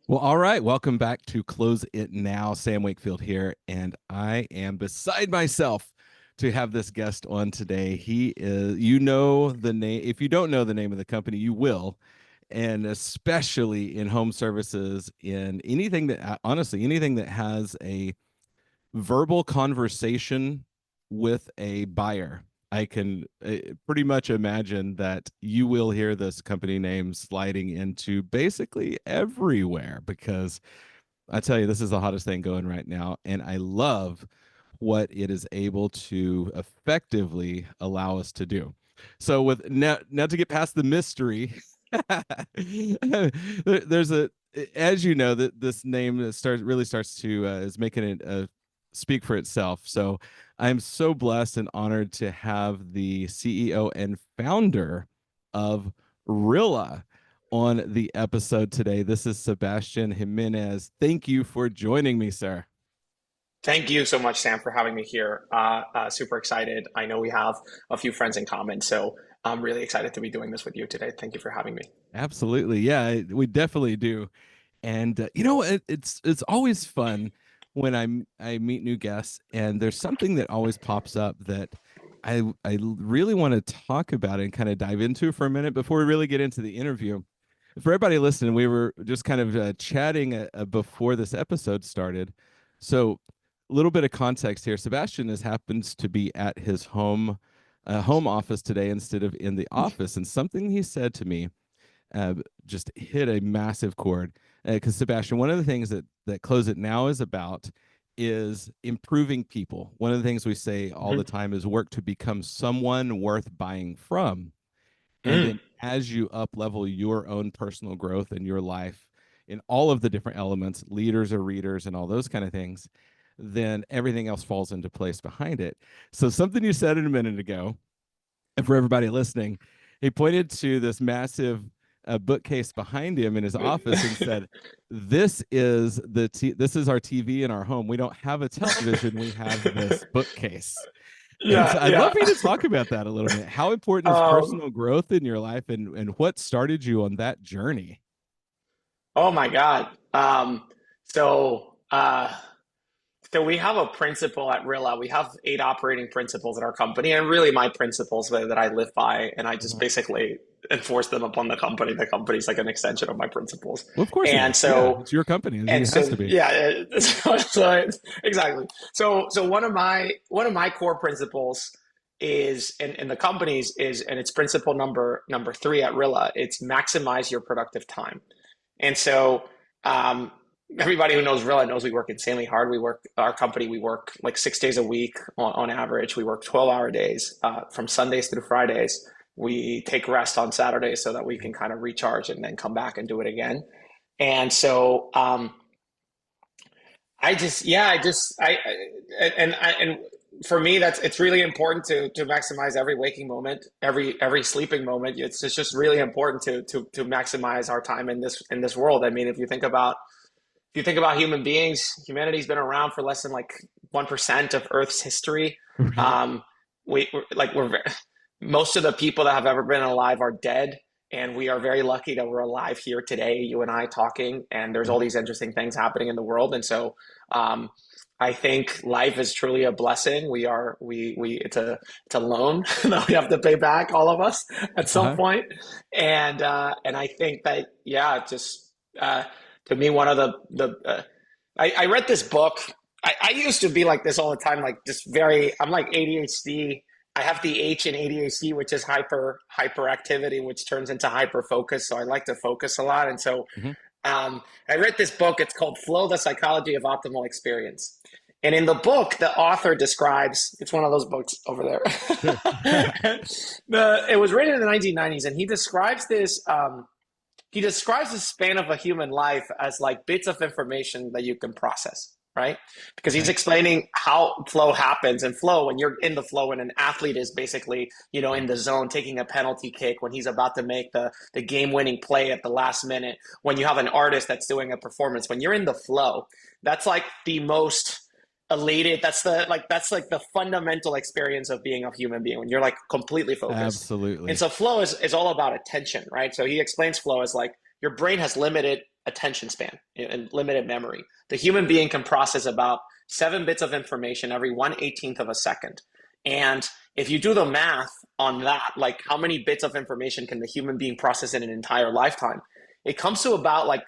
Well, all right. Welcome back to Close It Now. Sam Wakefield here, and I am beside myself to have this guest on today. He is, you know, the name. If you don't know the name of the company, you will, and especially in home services, in anything that, honestly, anything that has a verbal conversation with a buyer. I can pretty much imagine that you will hear this company name sliding into basically everywhere because I tell you, this is the hottest thing going right now. And I love what it is able to effectively allow us to do. So, with now to get past the mystery, there's a, as you know, that this name starts to is making it speak for itself. So I'm so blessed and honored to have the CEO and founder of Rilla on the episode today. This is Sebastian Jimenez. Thank you for joining me, sir. Thank you so much, Sam, for having me here. Super excited. I know we have a few friends in common, so I'm really excited to be doing this with you today. Thank you for having me. Absolutely. Yeah, we definitely do. And you know, it's always fun when I meet new guests, and there's something that always pops up that I really want to talk about and kind of dive into for a minute before we really get into the interview. For everybody listening, we were just kind of chatting before this episode started. So, a little bit of context here. Sebastian happens to be at his home office today instead of in the office, and something he said to me uh, just hit a massive chord. Because Sebastian, one of the things that Close It Now is about is improving people. One of the things we say all the Mhm. time is work to become someone worth buying from. And Mm. then as you up level your own personal growth in your life in all of the different elements, leaders or readers and all those kind of things, then everything else falls into place behind it. So something you said a minute ago, and for everybody listening, he pointed to this massive bookcase behind him in his office and said, this is our TV in our home. We don't have a television. We have this bookcase." And so Yeah, I'd love yeah. for you to talk about that a little bit. How important is Um, personal growth in your life, and what started you on that journey? oh my God. So, uh, so we have a principle at Rilla. We have 8 operating principles at our company, and really my principles that I live by, and I just Uh-huh. basically enforce them upon the company. The company's like an extension of my principles. Well, of course it And is. Yeah, so it's your company. And It has so, to be. yeah, exactly. So one of my core principles is in the companies is, and it's principle number 3 at Rilla. It's maximize your productive time. And so, um, everybody who knows Rilla knows we work insanely hard. Our company, we work like 6 days a week on average. We work 12-hour days from Sundays through Fridays. We take rest on Saturdays so that we can kind of recharge and then come back and do it again. And so, and for me, it's really important to maximize every waking moment, every sleeping moment. It's just really important to maximize our time in this world. I mean, if you think about human beings, humanity's been around for less than like 1% of Earth's history. Right. Um, we're most of the people that have ever been alive are dead, and we are very lucky that we're alive here today, you and I talking, and there's all Mhm. these interesting things happening in the world. And so, um, I think life is truly a blessing. It's a loan that we have to pay back, all of us, at some Uh-huh. point. And I think that, yeah, just to me, one of I read this book. I used to be like this all the time, like just I'm like ADHD. I have the H in ADHD, which is hyperactivity, which turns into hyper focus. So I like to focus a lot. And so, Mhm. I read this book. It's called Flow, the Psychology of Optimal Experience. And in the book, the author describes, it's one of those books over there. Sure. It was written in the 1990s, and he describes the span of a human life as like bits of information that you can process, right? Because he's Okay. explaining how flow happens. And flow, when you're in the flow, when an athlete is basically, in the zone taking a penalty kick, when he's about to make the game winning play at the last minute, when you have an artist that's doing a performance, when you're in the flow, that's like the most elated. That's like the fundamental experience of being a human being when you're like completely focused. And Absolutely. so flow is all about attention, right? So he explains flow as like your brain has limited attention span and limited memory. The human being can process about 7 bits of information every 1/18th of a second. And if you do the math on that, like how many bits of information can the human being process in an entire lifetime, it comes to about like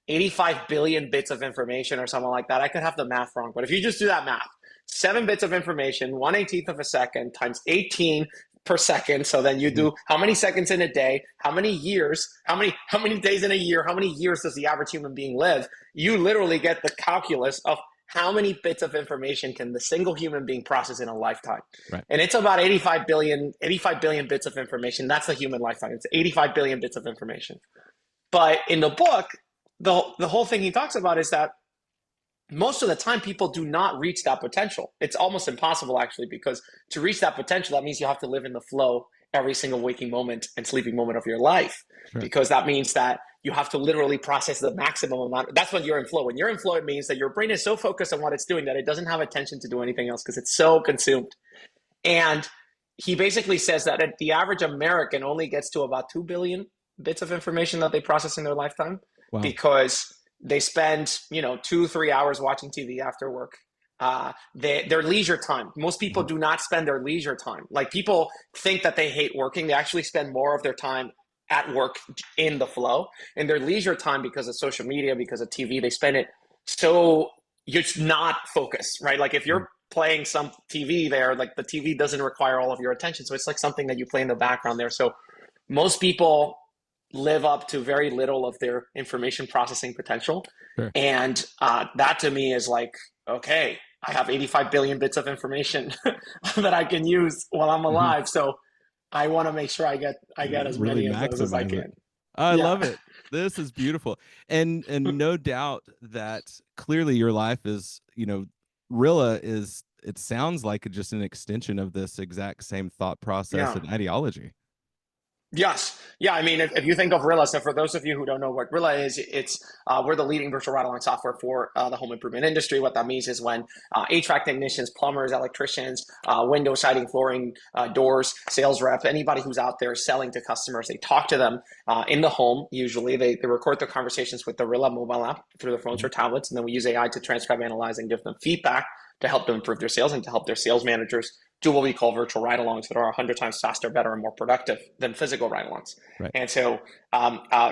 85 billion bits of information or something like that. I could have the math wrong, but if you just do that math, 7 bits of information, 1/18th of a second times 18 per second. So then you do how many seconds in a day, how many years, how many days in a year, how many years does the average human being live? You literally get the calculus of how many bits of information can the single human being process in a lifetime. Right. And it's about 85 billion bits of information. That's the human lifetime. It's 85 billion bits of information. But in the book, the whole thing he talks about is that most of the time people do not reach that potential. It's almost impossible, actually, because to reach that potential, that means you have to live in the flow every single waking moment and sleeping moment of your life. Sure. Because that means that you have to literally process the maximum amount. That's when you're in flow. When you're in flow, it means that your brain is so focused on what it's doing that it doesn't have attention to do anything else because it's so consumed. And he basically says that the average American only gets to about 2 billion bits of information that they process in their lifetime. Wow. Because they spend, 2-3 hours watching TV after work. Their leisure time. Most people do not spend their leisure time. Like, people think that they hate working. They actually spend more of their time at work in the flow. And their leisure time, because of social media, because of TV, they spend it so you're not focused, right? Like, if you're playing some TV there, like, the TV doesn't require all of your attention. So it's like something that you play in the background there. So most people live up to very little of their information processing potential. Sure. And that to me is like, okay, I have 85 billion bits of information that I can use while I'm alive. So I want to make sure I get as really many of those as I can. I love it. This is beautiful. And no doubt that clearly your life is, Rilla is, it sounds like just an extension of this exact same thought process and ideology. Yes. Yeah. I mean, if you think of Rilla, so for those of you who don't know what Rilla is, it's we're the leading virtual ride-along software for the home improvement industry. What that means is when HVAC technicians, plumbers, electricians, window, siding, flooring, doors, sales rep, anybody who's out there selling to customers, they talk to them in the home. Usually, they record their conversations with the Rilla mobile app through their phones or tablets, and then we use AI to transcribe, analyze, and give them feedback to help them improve their sales and to help their sales managers do what we call virtual ride-alongs that are 100 times faster, better, and more productive than physical ride-alongs. Right. And so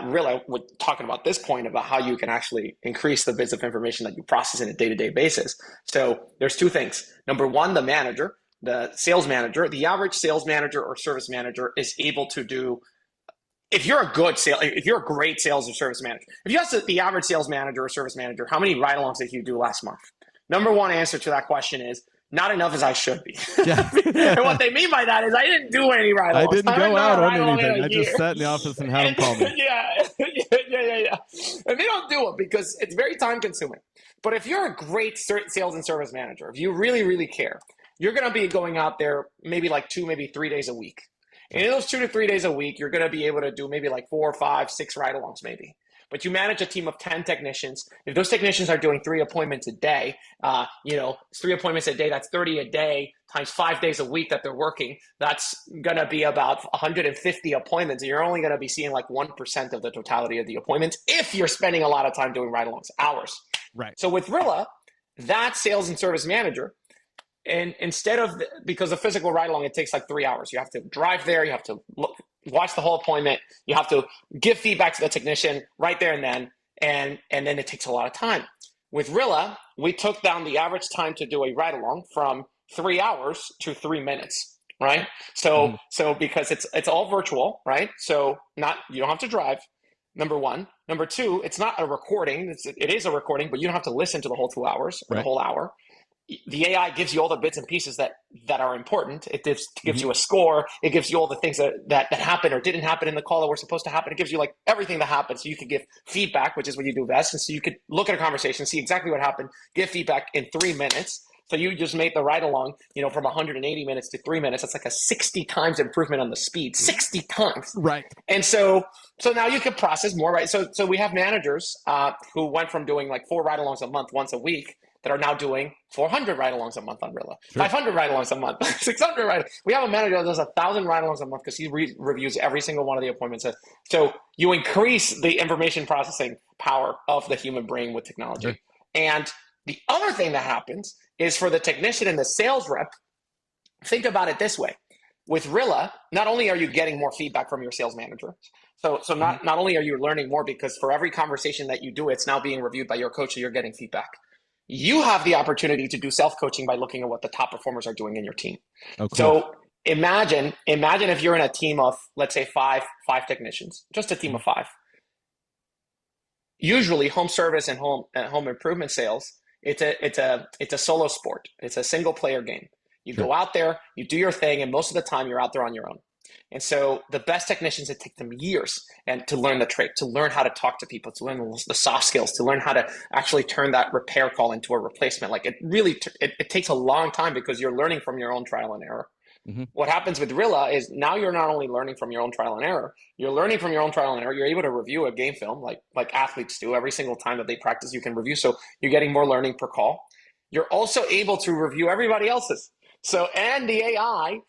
really, we're talking about this point about how you can actually increase the bits of information that you process in a day-to-day basis. So there's two things. Number one, the manager, the sales manager, the average sales manager or service manager is able to do, if you're a great sales or service manager, if you ask the average sales manager or service manager, how many ride-alongs did you do last month? Number one answer to that question is, not enough as I should be. Yeah. And what they mean by that is I didn't do any ride-alongs. I didn't go out on anything. I just sat in the office and had them call me. Yeah. And they don't do it because it's very time consuming. But if you're a great sales and service manager, if you really, really care, you're going to be going out there maybe like 2, maybe 3 days a week. And in those 2 to 3 days a week, you're going to be able to do maybe like 4, 5, 6 ride-alongs maybe. But you manage a team of 10 technicians. If those technicians are doing 3 appointments a day, it's 3 appointments a day. That's 30 a day times 5 days a week that they're working. That's going to be about 150 appointments. And you're only going to be seeing like 1% of the totality of the appointments if you're spending a lot of time doing ride-alongs, hours. Right. So with Rilla, that sales and service manager, and instead of, because the physical ride-along, it takes like 3 hours. You have to drive there. You have to watch the whole appointment. You have to give feedback to the technician right there and then. And then it takes a lot of time. With Rilla, we took down the average time to do a ride-along from 3 hours to 3 minutes, right? So because it's all virtual, right? So you don't have to drive, number one. Number two, it's not a recording. It is a recording, but you don't have to listen to the whole 2 hours or the whole hour. The AI gives you all the bits and pieces that are important. It gives you a score. It gives you all the things that happened or didn't happen in the call that were supposed to happen. It gives you like everything that happened. So you could give feedback, which is what you do best. And so you could look at a conversation, see exactly what happened, give feedback in 3 minutes. So you just made the ride along, from 180 minutes to 3 minutes. That's like a 60 times improvement on the speed, 60 times. Right. And so now you can process more, right? So we have managers who went from doing like 4 ride alongs a month, once a week, that are now doing 400 ride-alongs a month on Rilla, Sure. 500 ride-alongs a month, 600 ride. We have a manager that does 1,000 ride-alongs a month because he reviews every single one of the appointments. So you increase the information processing power of the human brain with Sure. technology. And the other thing that happens is for the technician and the sales rep, think about it this way. With Rilla, not only are you getting more feedback from your sales manager, so Mhm. not only are you learning more because for every conversation that you do, it's now being reviewed by your coach, so you're getting feedback. You have the opportunity to do self-coaching by looking at what the top performers are doing in your team. Oh, cool. So imagine if you're in a team of, let's say, five technicians, just a team of five. Usually home service and home improvement sales, it's a solo sport. It's a single player game. You Sure. go out there, you do your thing, and most of the time you're out there on your own. And so the best technicians, it take them years and to learn the trait, to learn how to talk to people, to learn the soft skills, to learn how to actually turn that repair call into a replacement. Like it takes a long time because you're learning from your own trial and error. Hmm. What happens with Rilla is now you're not only learning from your own trial and error, you're learning from your own trial and error. You're able to review a game film like athletes do every single time that they practice. You can review, so you're getting more learning per call. You're also able to review everybody else's. So and the AI,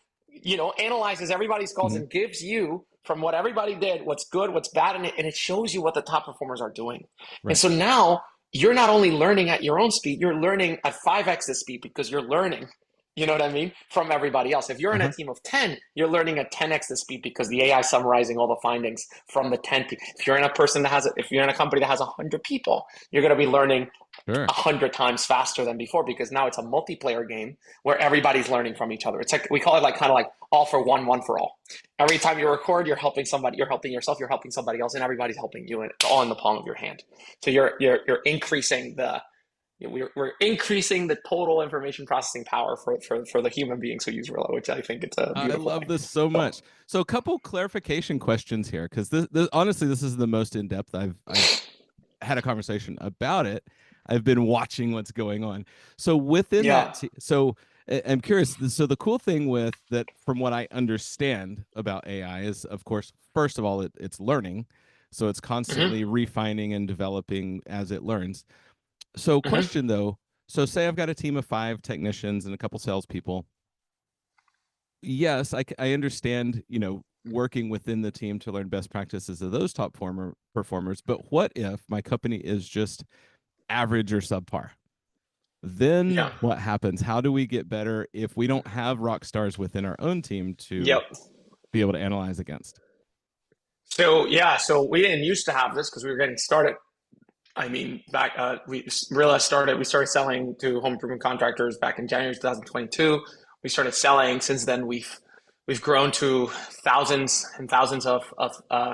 analyzes everybody's calls Hmm. and gives you from what everybody did, what's good, what's bad, and it shows you what the top performers are doing. And Right. so now you're not only learning at your own speed, you're learning at 5x the speed because you're learning, you know what I mean, from everybody else. If you're in a Uh-huh. team of 10, you're learning at 10x the speed because the AI is summarizing all the findings from the 10 people. If you're in a company that has 100 people, you're going to be learning Sure. 100 times faster than before because now it's a multiplayer game where everybody's learning from each other. It's like we call it like kind of like all for one, one for all. Every time you record, you're helping somebody, you're helping yourself, you're helping somebody else, and everybody's helping you, and it's all in the palm of your hand. So you're increasing we're increasing the total information processing power for the human beings who use Rilla, which I think it's a I beautiful love thing. this so So much. So, a couple clarification questions here, because this honestly, this is the most in depth I've had a conversation about it. I've been watching what's going on. So within yeah. I'm curious. So the cool thing with that, from what I understand about AI, is of course, first of all, it's learning, so it's Mm-hmm. constantly refining and developing as it learns. So Mm-hmm. question though, so say I've got a team of 5 technicians and a couple salespeople. Yes, I understand, working within the team to learn best practices of those top performers. But what if my company is just average or subpar? Then Yeah. what happens? How do we get better if we don't have rock stars within our own team to Yep. be able to analyze against? So yeah, so we didn't used to have this because we were getting started. I mean, we started selling to home improvement contractors back in January 2022. We started selling. Since then, we've grown to thousands and thousands of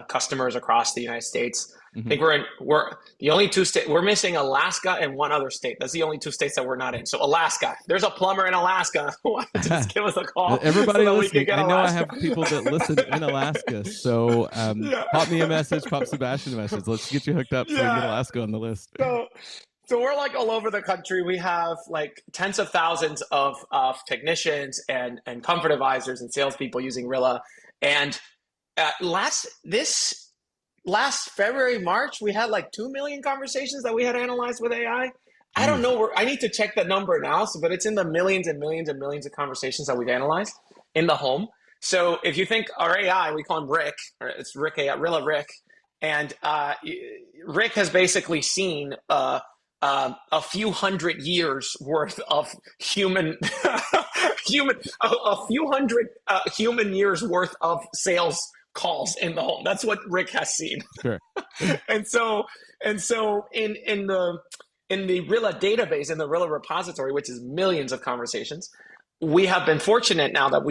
customers across the United States. I Hmm. think we're the only two states. We're missing Alaska and one other state. That's the only two states that we're not in. So Alaska, there's a plumber in Alaska who wants to just give us a call so Everybody that we can listening, get I know I Alaska. have people that listen in Alaska. So Yeah. pop me a message, pop Sebastian a message. Let's get you hooked up so we can get Yeah. Alaska on the list. So, so we're like all over the country. We have like tens of thousands of technicians and comfort advisors and salespeople using Rilla. And last February, March, we had like 2 million conversations that we had analyzed with AI. I don't Jeez. know where I need to check that number now, but it's in the millions and millions and millions of conversations that we've analyzed in the home. So if you think our AI, we call him Rick, or it's Rick AI, Rilla Rick, and Rick has basically seen a few hundred years worth of a few hundred human years worth of sales calls in the home. That's what Rick has seen. Sure. and so in the Rilla database, in the Rilla repository, which is millions of conversations, we have been fortunate now that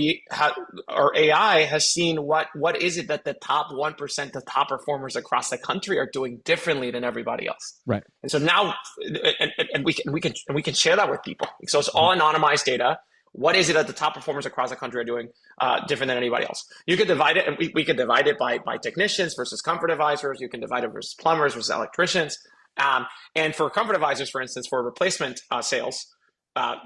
our AI has seen what is it that the top 1%, the top performers across the country are doing differently than everybody else. Right. And so now, and we can share that with people. So it's all anonymized data. What is it that the top performers across the country are doing different than anybody else? You could divide it, and we could divide it by technicians versus comfort advisors. You can divide it versus plumbers versus electricians. And for comfort advisors, for instance, for replacement sales,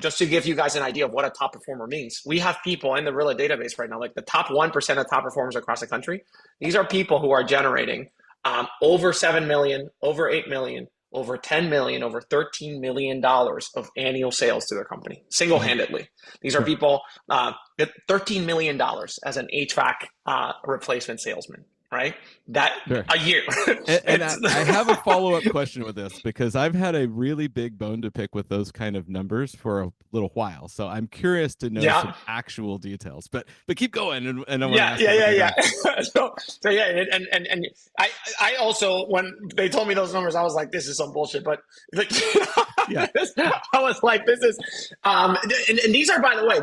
just to give you guys an idea of what a top performer means, we have people in the Rilla database right now, like the top 1% of top performers across the country. These are people who are generating over 7 million, over 8 million, over 10 million, over $13 million of annual sales to their company single-handedly. These are Sure. people get $13 million as an HVAC replacement salesman, right? That Sure. a year. And I have a follow-up question with this because I've had a really big bone to pick with those kind of numbers for a little while. So I'm curious to know some Yeah. actual details. But keep going, and I want to Yeah, ask yeah, you what yeah, they're doing. yeah. So yeah, and I also when they told me those numbers, I was like, this is some bullshit. But like, Yeah, I was like, this is, and these are, by the way,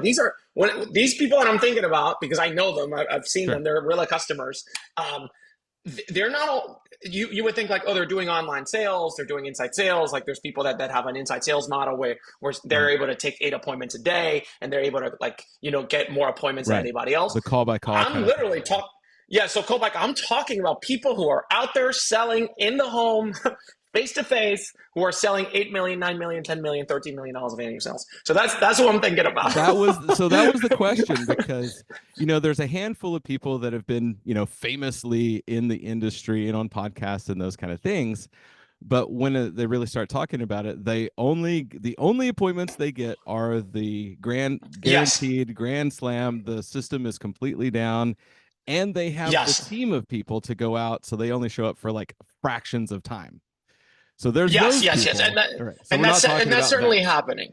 these people that I'm thinking about because I know them, I've seen sure. them, they're Rilla customers. They're not all. You would think like, oh, they're doing online sales, they're doing inside sales. Like there's people that have an inside sales model where they're able to take 8 appointments a day and they're able to like get more appointments than Right. anybody else. The call by call I'm kind of thing. literally talking. Yeah, so Kobach, I'm talking about people who are out there selling in the home, face to face, who are selling 8 million, 9 million, 10 million, $13 million of annual sales. So that's what I'm thinking about. That was the question because there's a handful of people that have been famously in the industry and on podcasts and those kind of things, but when they really start talking about it, the only appointments they get are the Yes, guaranteed grand slam. The system is completely down, and they have the yes, team of people to go out, so they only show up for like fractions of time. So there's yes, those yes, yes, people. All right. So we're not and talking that's about certainly them. happening.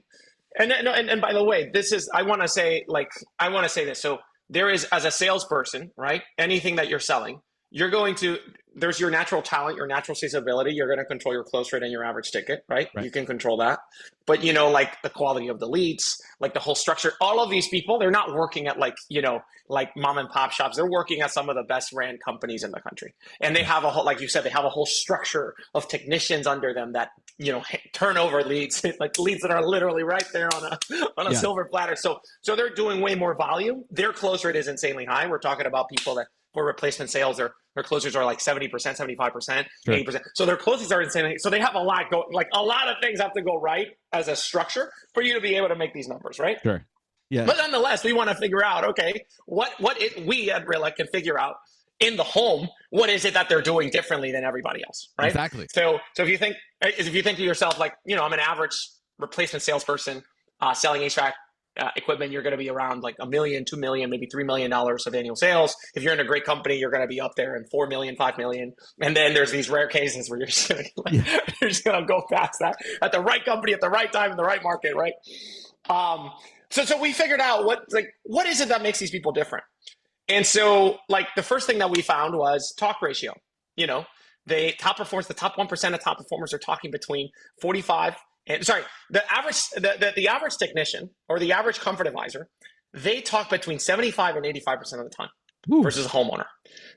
And by the way, this is I want to say this. So there is, as a salesperson, right? Anything that you're selling, you're going to there's your natural talent, your natural sales ability. You're going to control your close rate and your average ticket, right? Right. You can control that. But like the quality of the leads, like the whole structure, all of these people, they're not working at like mom and pop shops. They're working at some of the best ran companies in the country. And they Right. have a whole, like you said, they have a whole structure of technicians under them that turn over leads, like leads that are literally right there on a Yeah. silver platter. So they're doing way more volume. Their close rate is insanely high. We're talking about people that for replacement sales, their closers are like 70%, 75%, Sure. 80%. So their closers are insanely. So they have a lot go, like a lot of things have to go right as a structure for you to be able to make these numbers, right? Sure. Yeah. But nonetheless, we want to figure out, okay, we at Rilla can figure out in the home, what is it that they're doing differently than everybody else, right? Exactly. So if you think to yourself, like, I'm an average replacement salesperson selling HVAC equipment, you're going to be around like $1 million, $2 million, maybe $3 million of annual sales. If you're in a great company, you're going to be up there in 4 million, 5 million. And then there's these rare cases where you're just going Yeah. to go past that at the right company at the right time in the right market, right? So we figured out what is it that makes these people different. And so like the first thing that we found was talk ratio. The top 1% of top performers are talking between 45 and the average technician or the average comfort advisor, they talk between 75 and 85% of the time Ooh. versus a homeowner.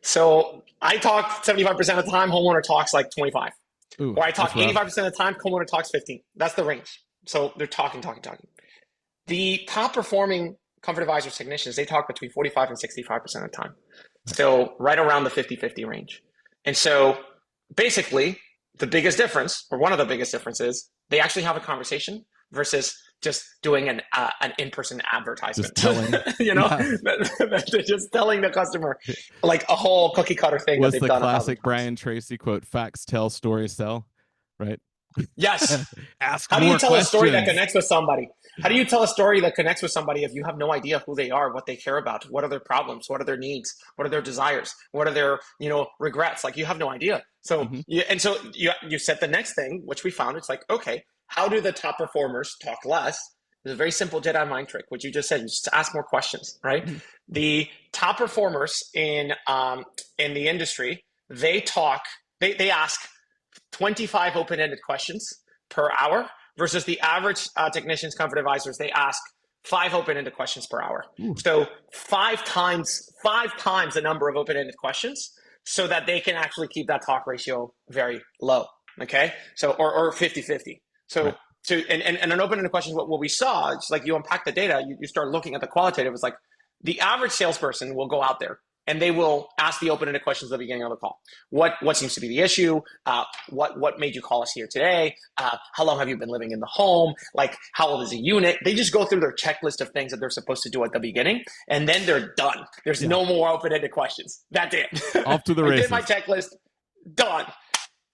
So I talk 75% of the time, homeowner talks like 25. Ooh, Or I that's talk rough. 85% of the time, homeowner talks 15. That's the range. So they're talking. The top performing comfort advisors technicians, they talk between 45 and 65% of the time. So right around the 50-50 range. And so basically the biggest difference, or one of the biggest differences, they actually have a conversation versus just doing an in-person advertisement. Just telling. Yeah. They're just telling the customer like a whole cookie cutter thing that What's they've the done 1,000 classic times. Brian Tracy quote? Facts tell, stories sell. Right. Yes. Ask How do you more tell a story that questions. connects with somebody? How do you tell a story that connects with somebody if you have no idea who they are, what they care about, what are their problems, what are their needs, what are their desires, what are their regrets? Like you have no idea. So Mm-hmm. you said the next thing, which we found. It's like, okay, how do the top performers talk less? It's a very simple Jedi mind trick. What you just said, you just ask more questions, right? Mm-hmm. The top performers in the industry, they talk, they ask 25 open-ended questions per hour versus the average technicians, comfort advisors, they ask 5 open-ended questions per hour. Ooh. So five times the number of open-ended questions so that they can actually keep that talk ratio very low. Okay. So, or 50-50. So, Right. and an open-ended question, what we saw, it's like you unpack the data, you start looking at the qualitative. It's like the average salesperson will go out there and they will ask the open-ended questions at the beginning of the call. What seems to be the issue? What made you call us here today? How long have you been living in the home? Like, how old is the unit? They just go through their checklist of things that they're supposed to do at the beginning, and then they're done. There's Yeah. no more open-ended questions. That's it. Off to the I did my races. checklist. Done.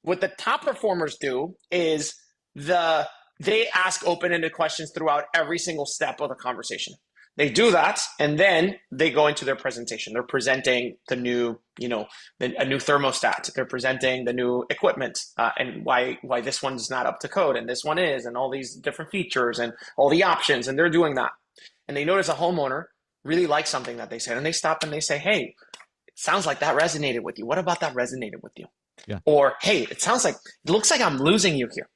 What the top performers do is they ask open-ended questions throughout every single step of the conversation. They do that, and then they go into their presentation. They're presenting the new, a new thermostat. They're presenting the new equipment and why this one's not up to code and this one is, and all these different features and all the options. And they're doing that. And they notice a homeowner really likes something that they said, and they stop and they say, "Hey, it sounds like that resonated with you. What about that resonated with you?" Yeah. Or, "Hey, it looks like I'm losing you here.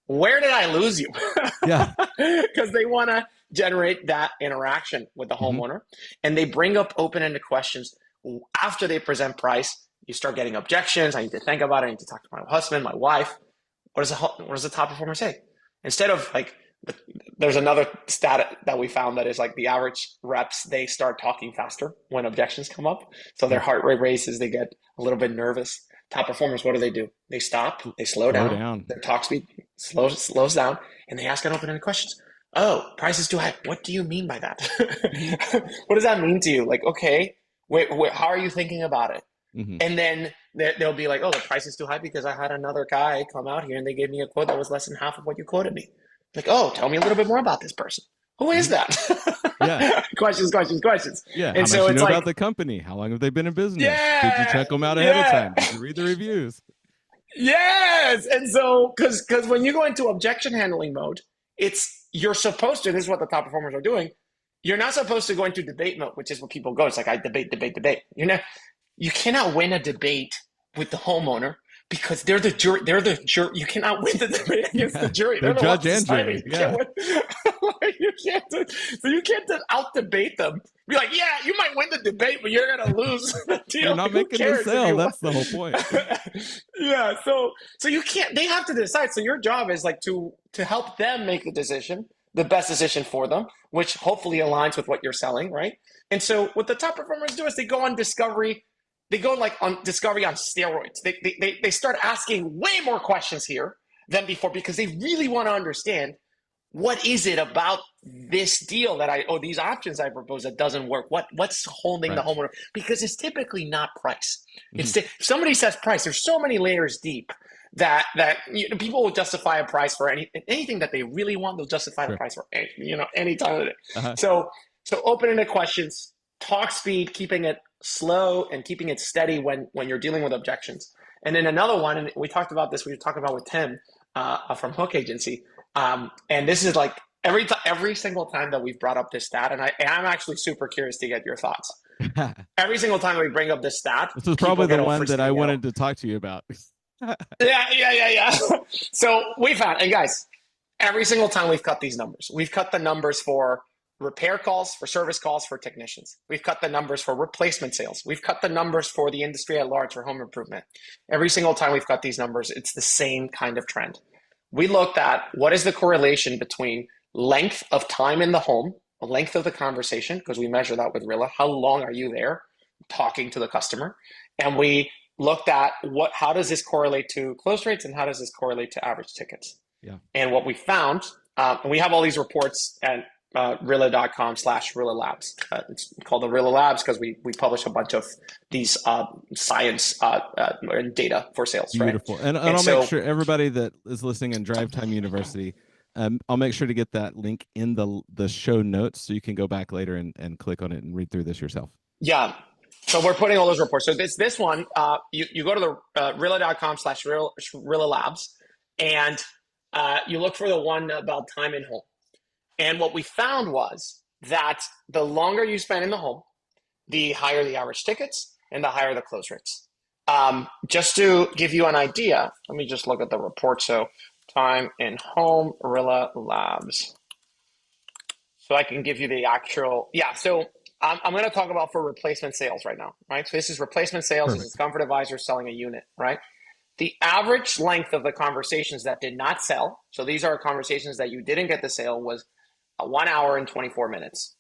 Where did I lose you?" Yeah. Because they want to generate that interaction with the homeowner. And they bring up open-ended questions. After they present price, you start getting objections. I need to think about it. I need to talk to my husband, my wife. What does the top performer say? Instead of there's another stat that we found that is like the average reps, they start talking faster when objections come up. So their heart rate raises, they get a little bit nervous. Top performers, what do? They stop, they slow down. Their talk speed slows down, and they ask an open-ended questions. Oh, price is too high. What do you mean by that? What does that mean to you? Like, okay, wait, how are you thinking about it? And then they'll be like, oh, the price is too high because I had another guy come out here and they gave me a quote that was less than half of what you quoted me. Like, oh, tell me a little bit more about this person. Who is that? Yeah. Questions. Yeah. And how much you know about the company? How long have they been in business? Yeah, did you check them out ahead of time? Did you read the reviews? Yes. And so, because when you go into objection handling mode, you're supposed to, this is what the top performers are doing. You're not supposed to go into debate mode, which is what people go. It's like, I debate. You cannot win a debate with the homeowner because they're the jury. You cannot win the debate against the jury. They're the judge and jury. Yeah. You can't out debate them. Be like, yeah, you might win the debate, but you're gonna lose. You're not making the sale. That's the whole point. Yeah. So you can't. They have to decide. So your job is like to help them make the decision, the best decision for them, which hopefully aligns with what you're selling, right? And so what the top performers do is they go on discovery. They go on discovery on steroids. They start asking way more questions here than before because they really want to understand what is it about this deal these options I propose that doesn't work? What's holding the homeowner? Because it's typically not price. If somebody says price, there's so many layers deep that people will justify a price for anything that they really want. They'll justify the price for any time of it. So open-ended questions, talk speed, keeping it slow and keeping it steady when you're dealing with objections. And then another one, and we talked about this. We were talking about with Tim from Hook Agency. And this is like every single time that we've brought up this stat, and I'm actually super curious to get your thoughts. Every single time we bring up this stat, this was probably the one that I wanted to talk to you about. Yeah. So we found, and guys, every single time we've cut these numbers, we've cut the numbers for repair calls, for service calls, for technicians. We've cut the numbers for replacement sales. We've cut the numbers for the industry at large for home improvement. Every single time we've cut these numbers, it's the same kind of trend. We looked at what is the correlation between length of time in the home, the length of the conversation, because we measure that with Rilla. How long are you there talking to the customer? And we looked at how does this correlate to close rates and how does this correlate to average tickets? Yeah. And what we found, and we have all these reports at Rilla.com/Rilla Labs. It's called the Rilla Labs because we publish a bunch of these science and data for sales. Beautiful. Right? And I'll make sure everybody that is listening in Drive Time University, I'll make sure to get that link in the show notes so you can go back later and click on it and read through this yourself. Yeah. So we're putting all those reports. So this one, you go to the Rilla.com/Rilla Labs and you look for the one about time in home. And what we found was that the longer you spend in the home, the higher the average tickets and the higher the close rates. Just to give you an idea, let me just look at the report. So time in home, Rilla Labs. So I can give you the actual, so I'm going to talk about for replacement sales right now, right? So this is replacement sales. Perfect. This is Comfort Advisor selling a unit, right? The average length of the conversations that did not sell, so these are conversations that you didn't get the sale, was 1 hour and 24 minutes.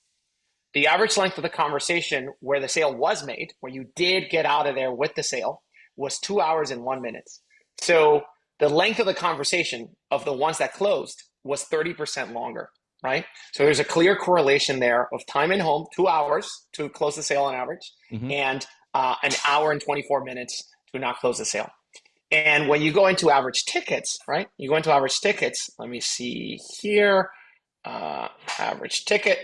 The average length of the conversation where the sale was made, where you did get out of there with the sale, was 2 hours and 1 minute. So the length of the conversation of the ones that closed was 30% longer, right? So there's a clear correlation there of time in home, 2 hours to close the sale on average, and an hour and 24 minutes to not close the sale. And when you go into average tickets, right? You go into average tickets. Let me see here. Average ticket.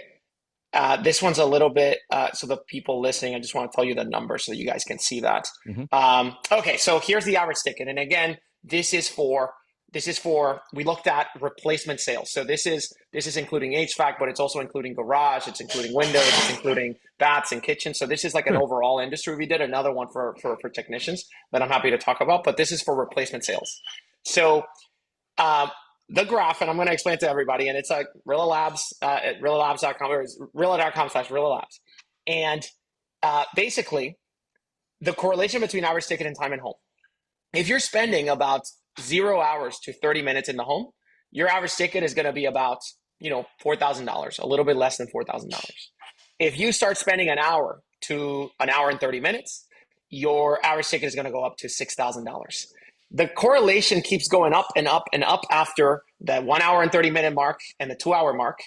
This one's a little bit, so the people listening, I just want to tell you the number so that you guys can see that. Hmm. Okay, so here's the average ticket. And again, we looked at replacement sales. So this is including HVAC, but it's also including garage, it's including windows, it's including baths and kitchens. So this is like an Sure. overall industry. We did another one for technicians that I'm happy to talk about, but this is for replacement sales. So um, the graph, and I'm going to explain it to everybody, and it's like Rilla Labs at RillaLabs.com, or Rilla.com/Rilla Labs. And basically, the correlation between average ticket and time in home. If you're spending about 0 hours to 30 minutes in the home, your average ticket is going to be about, $4,000, a little bit less than $4,000. If you start spending an hour and 30 minutes, your average ticket is going to go up to $6,000. The correlation keeps going up and up and up after the 1 hour and 30-minute mark and the 2 hour mark.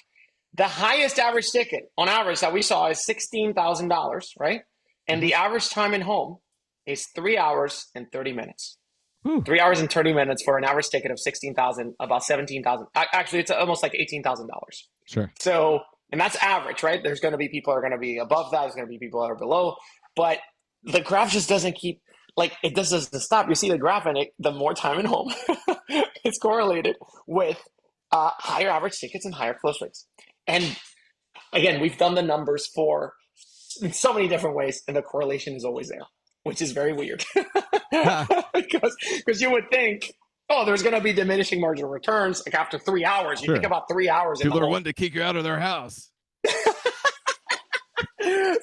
The highest average ticket on average that we saw is $16,000, right? And Hmm. the average time in home is 3 hours and 30 minutes. Whew. 3 hours and 30 minutes for an average ticket of 16,000, about 17,000. Actually, it's almost like $18,000. Sure. So, and that's average, right? There's going to be people that are going to be above that. There's going to be people that are below, but the graph just doesn't keep, like, it just doesn't stop. You see the graph, and the more time in home it's correlated with higher average tickets and higher close rates. And again, we've done the numbers for in so many different ways, and the correlation is always there, which is very weird. because you would think, oh, there's going to be diminishing marginal returns like after 3 hours. You think Sure. about 3 hours in the People are home. wanting to kick you out of their house.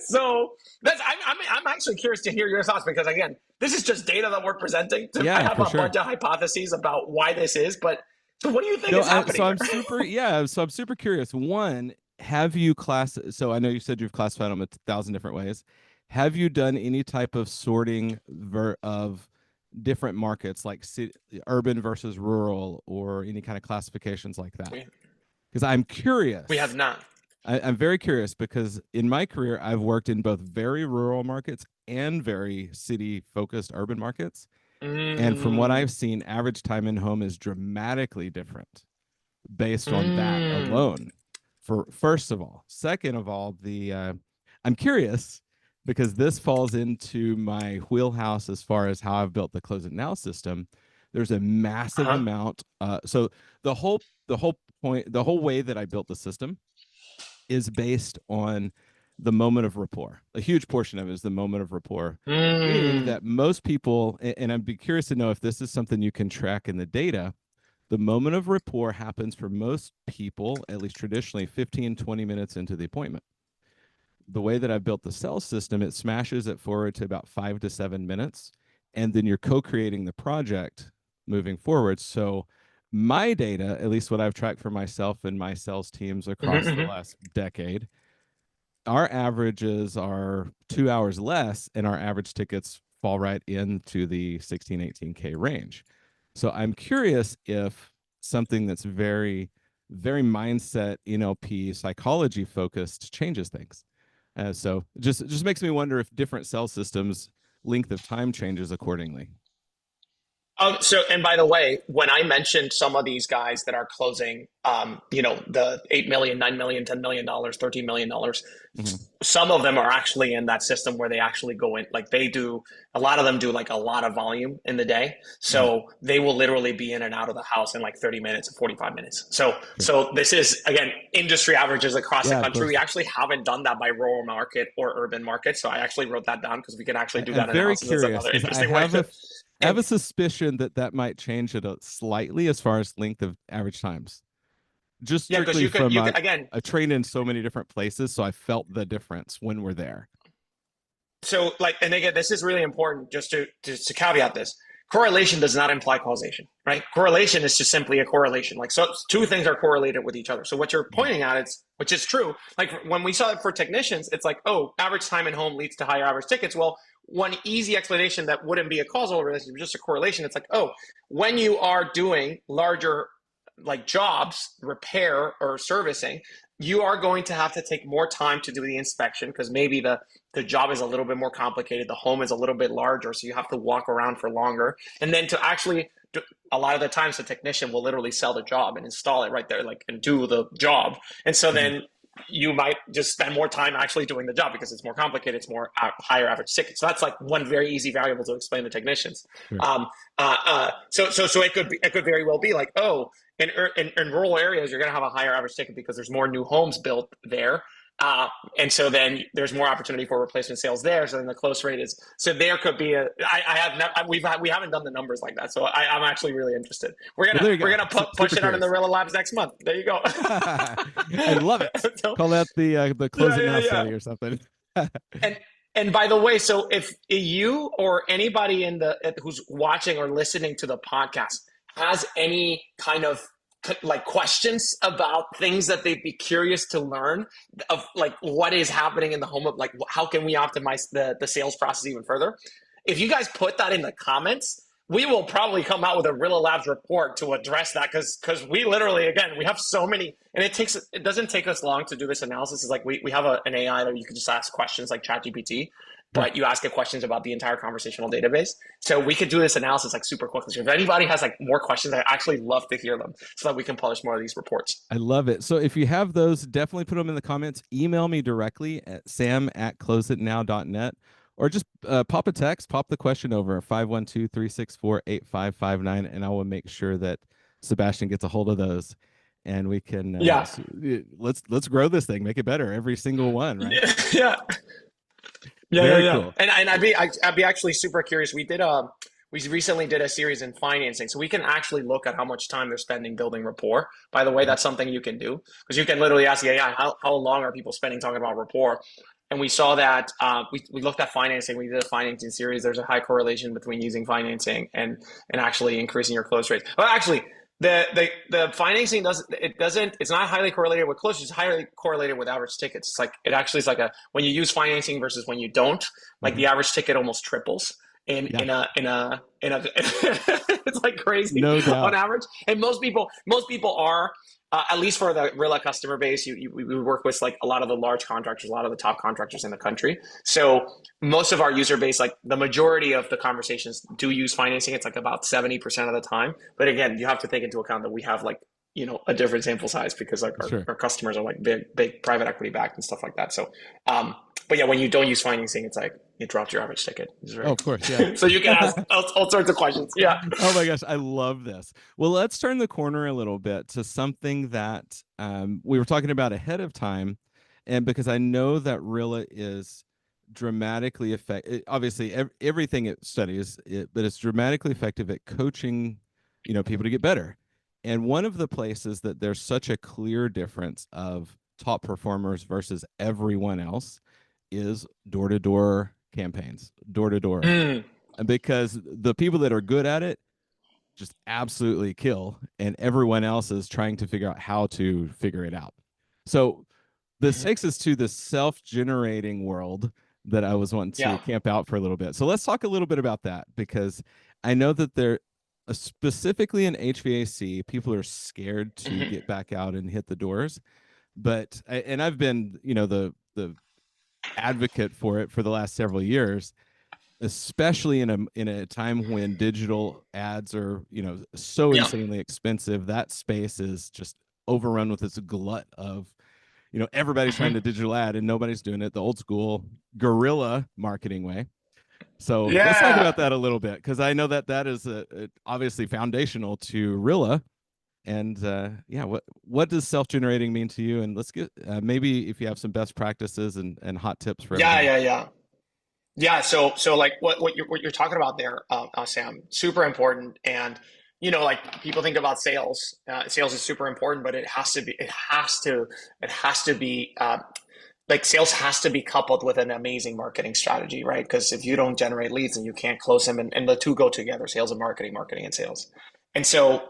So I'm actually curious to hear your thoughts, because again, this is just data that we're presenting. Yeah, I have for a sure. bunch of hypotheses about why this is, but so what do you think No, is happening so I'm there? super, yeah, so I'm super curious. One, have you so I know you said you've classified them 1,000 different ways. Have you done any type of sorting of different markets, like urban versus rural, or any kind of classifications like that? we, Because I'm we have curious. not. I'm very curious because in my career, I've worked in both very rural markets and very city focused urban markets. And from what Mm, I've seen, average time in home is dramatically different based on that mm, alone. For first of all, second of all, I'm curious because this falls into my wheelhouse as far as how I've built the close it now system. There's a massive uh-huh. amount. So the whole way that I built the system is based on the moment of rapport. A huge portion of it is the moment of rapport, meaning Mm, that most people, and I'd be curious to know if this is something you can track in the data. The moment of rapport happens for most people, at least traditionally, 15, 20 minutes into the appointment. The way that I've built the cell system, it smashes it forward to about 5 to 7 minutes. And then you're co creating the project moving forward. So, my data, at least what I've tracked for myself and my sales teams mhm, across the mhm. last decade, our averages are 2 hours less, and our average tickets fall right into the 16, 18K range. So I'm curious if something that's very, very mindset, NLP, psychology focused changes things. So just makes me wonder if different cell systems length of time changes accordingly. And by the way, when I mentioned some of these guys that are closing, the 8 million, 9 million, $10 million, $13 million, Mm-hmm. some of them are actually in that system where they actually go in, like they do. A lot of them do like a lot of volume in the day, Mm-hmm. so they will literally be in and out of the house in like 30 minutes or 45 minutes. So, Sure. so this is again industry averages across the Yeah, of country. We course. actually haven't done that by rural market or urban market, so I actually wrote that down because we can actually do I'm that very analysis as curious another because interesting way to. I And have a suspicion that that might change it slightly as far as length of average times. Just yeah, because strictly from you could again. I trained in so many different places, so I felt the difference when we're there. So, like, and again, this is really important just to caveat this. Correlation does not imply causation, right? Correlation is just simply a correlation. Like, so two things are correlated with each other. So, what you're Mhm. pointing at is, which is true. Like, when we saw it for technicians, it's like, oh, average time in home leads to higher average tickets. Well, one easy explanation that wouldn't be a causal relationship, just a correlation. It's like, oh, when you are doing larger like jobs, repair or servicing, you are going to have to take more time to do the inspection because maybe the job is a little bit more complicated. The home is a little bit larger, so you have to walk around for longer. And then to actually do, a lot of the times the technician will literally sell the job and install it right there, like and do the job. And so Mhm. then you might just spend more time actually doing the job because it's more complicated. It's more higher average ticket. So that's like one very easy variable to explain to technicians. Sure. So it could very well be like, oh, in rural areas, you're going to have a higher average ticket because there's more new homes built there. And so then there's more opportunity for replacement sales there. So then the close rate is, so there could be I have not, we haven't done the numbers like that. So I'm actually really interested. Well, there you We're go. going to push Super it out in the curious. Rilla Labs next month. There you go. I love it. So, Call that the close yeah, it yeah, now yeah. study or something. And and by the way, so if you or anybody in the who's watching or listening to the podcast has any kind of like questions about things that they'd be curious to learn of like what is happening in the home of like how can we optimize the sales process even further, if you guys put that in the comments, we will probably come out with a Rilla Labs report to address that because we literally, again, we have so many, and it doesn't take us long to do this analysis. It's like we have an AI that you can just ask questions like ChatGPT, Sure. but you ask it questions about the entire conversational database. So we could do this analysis like super quickly. So if anybody has like more questions, I actually love to hear them so that we can publish more of these reports. I love it. So if you have those, definitely put them in the comments. Email me directly at sam@closeitnow.net or just pop a text, pop the question over 512-364-8559, and I will make sure that Sebastian gets a hold of those and we can Yeah. let's grow this thing, make it better every single one, right? Yeah. Yeah, yeah, Very yeah. cool. And I'd be actually super curious. We recently did a series in financing, so we can actually look at how much time they're spending building rapport. By the way, Mhm. that's something you can do because you can literally ask the AI how long are people spending talking about rapport. And we saw that we looked at financing. We did a financing series. There's a high correlation between using financing and actually increasing your close rates. Well, actually, the financing doesn't it's not highly correlated with close. It's highly correlated with average tickets. It's like it actually is like a when you use financing versus when you don't, like Mhm. the average ticket almost triples Yeah, in a it's like crazy no on doubt. average. And most people are at least for the Rilla customer base, we work with like a lot of the large contractors, a lot of the top contractors in the country. So most of our user base, like the majority of the conversations do use financing. It's like about 70% of the time. But again, you have to take into account that we have like, a different sample size because like Sure. our customers are like big private equity backed and stuff like that. So, but yeah, when you don't use financing, it's like it drops your average ticket. It's Oh, very, of course, yeah. so you can ask all sorts of questions. Yeah. Oh my gosh, I love this. Well, let's turn the corner a little bit to something that we were talking about ahead of time, and because I know that Rilla is dramatically effective. Obviously, everything it studies, but it's dramatically effective at coaching, people to get better. And one of the places that there's such a clear difference of top performers versus everyone else is door-to-door campaigns, door to door, Mm, because the people that are good at it just absolutely kill, and everyone else is trying to figure out how to figure it out. So this mhm. takes us to the self-generating world that I was wanting to Yeah. camp out for a little bit. So let's talk a little bit about that, because I know that there specifically in HVAC, people are scared to Mhm. get back out and hit the doors. But and I've been, the advocate for it for the last several years, especially in a time when digital ads are so Yeah. insanely expensive. That space is just overrun with this glut of everybody's trying Mhm. to digital ad and nobody's doing it the old school guerrilla marketing way. So let's talk Yeah. about that a little bit, because I know that that is obviously foundational to Rilla. And yeah, what does self-generating mean to you? And let's get maybe if you have some best practices and hot tips for Yeah. everybody. Yeah. Yeah. Yeah, so like what you're talking about there, Sam, super important. And like people think about sales. Sales is super important, but it has to be like sales has to be coupled with an amazing marketing strategy, right? Because if you don't generate leads and you can't close them, and the two go together, sales and marketing, marketing and sales. And so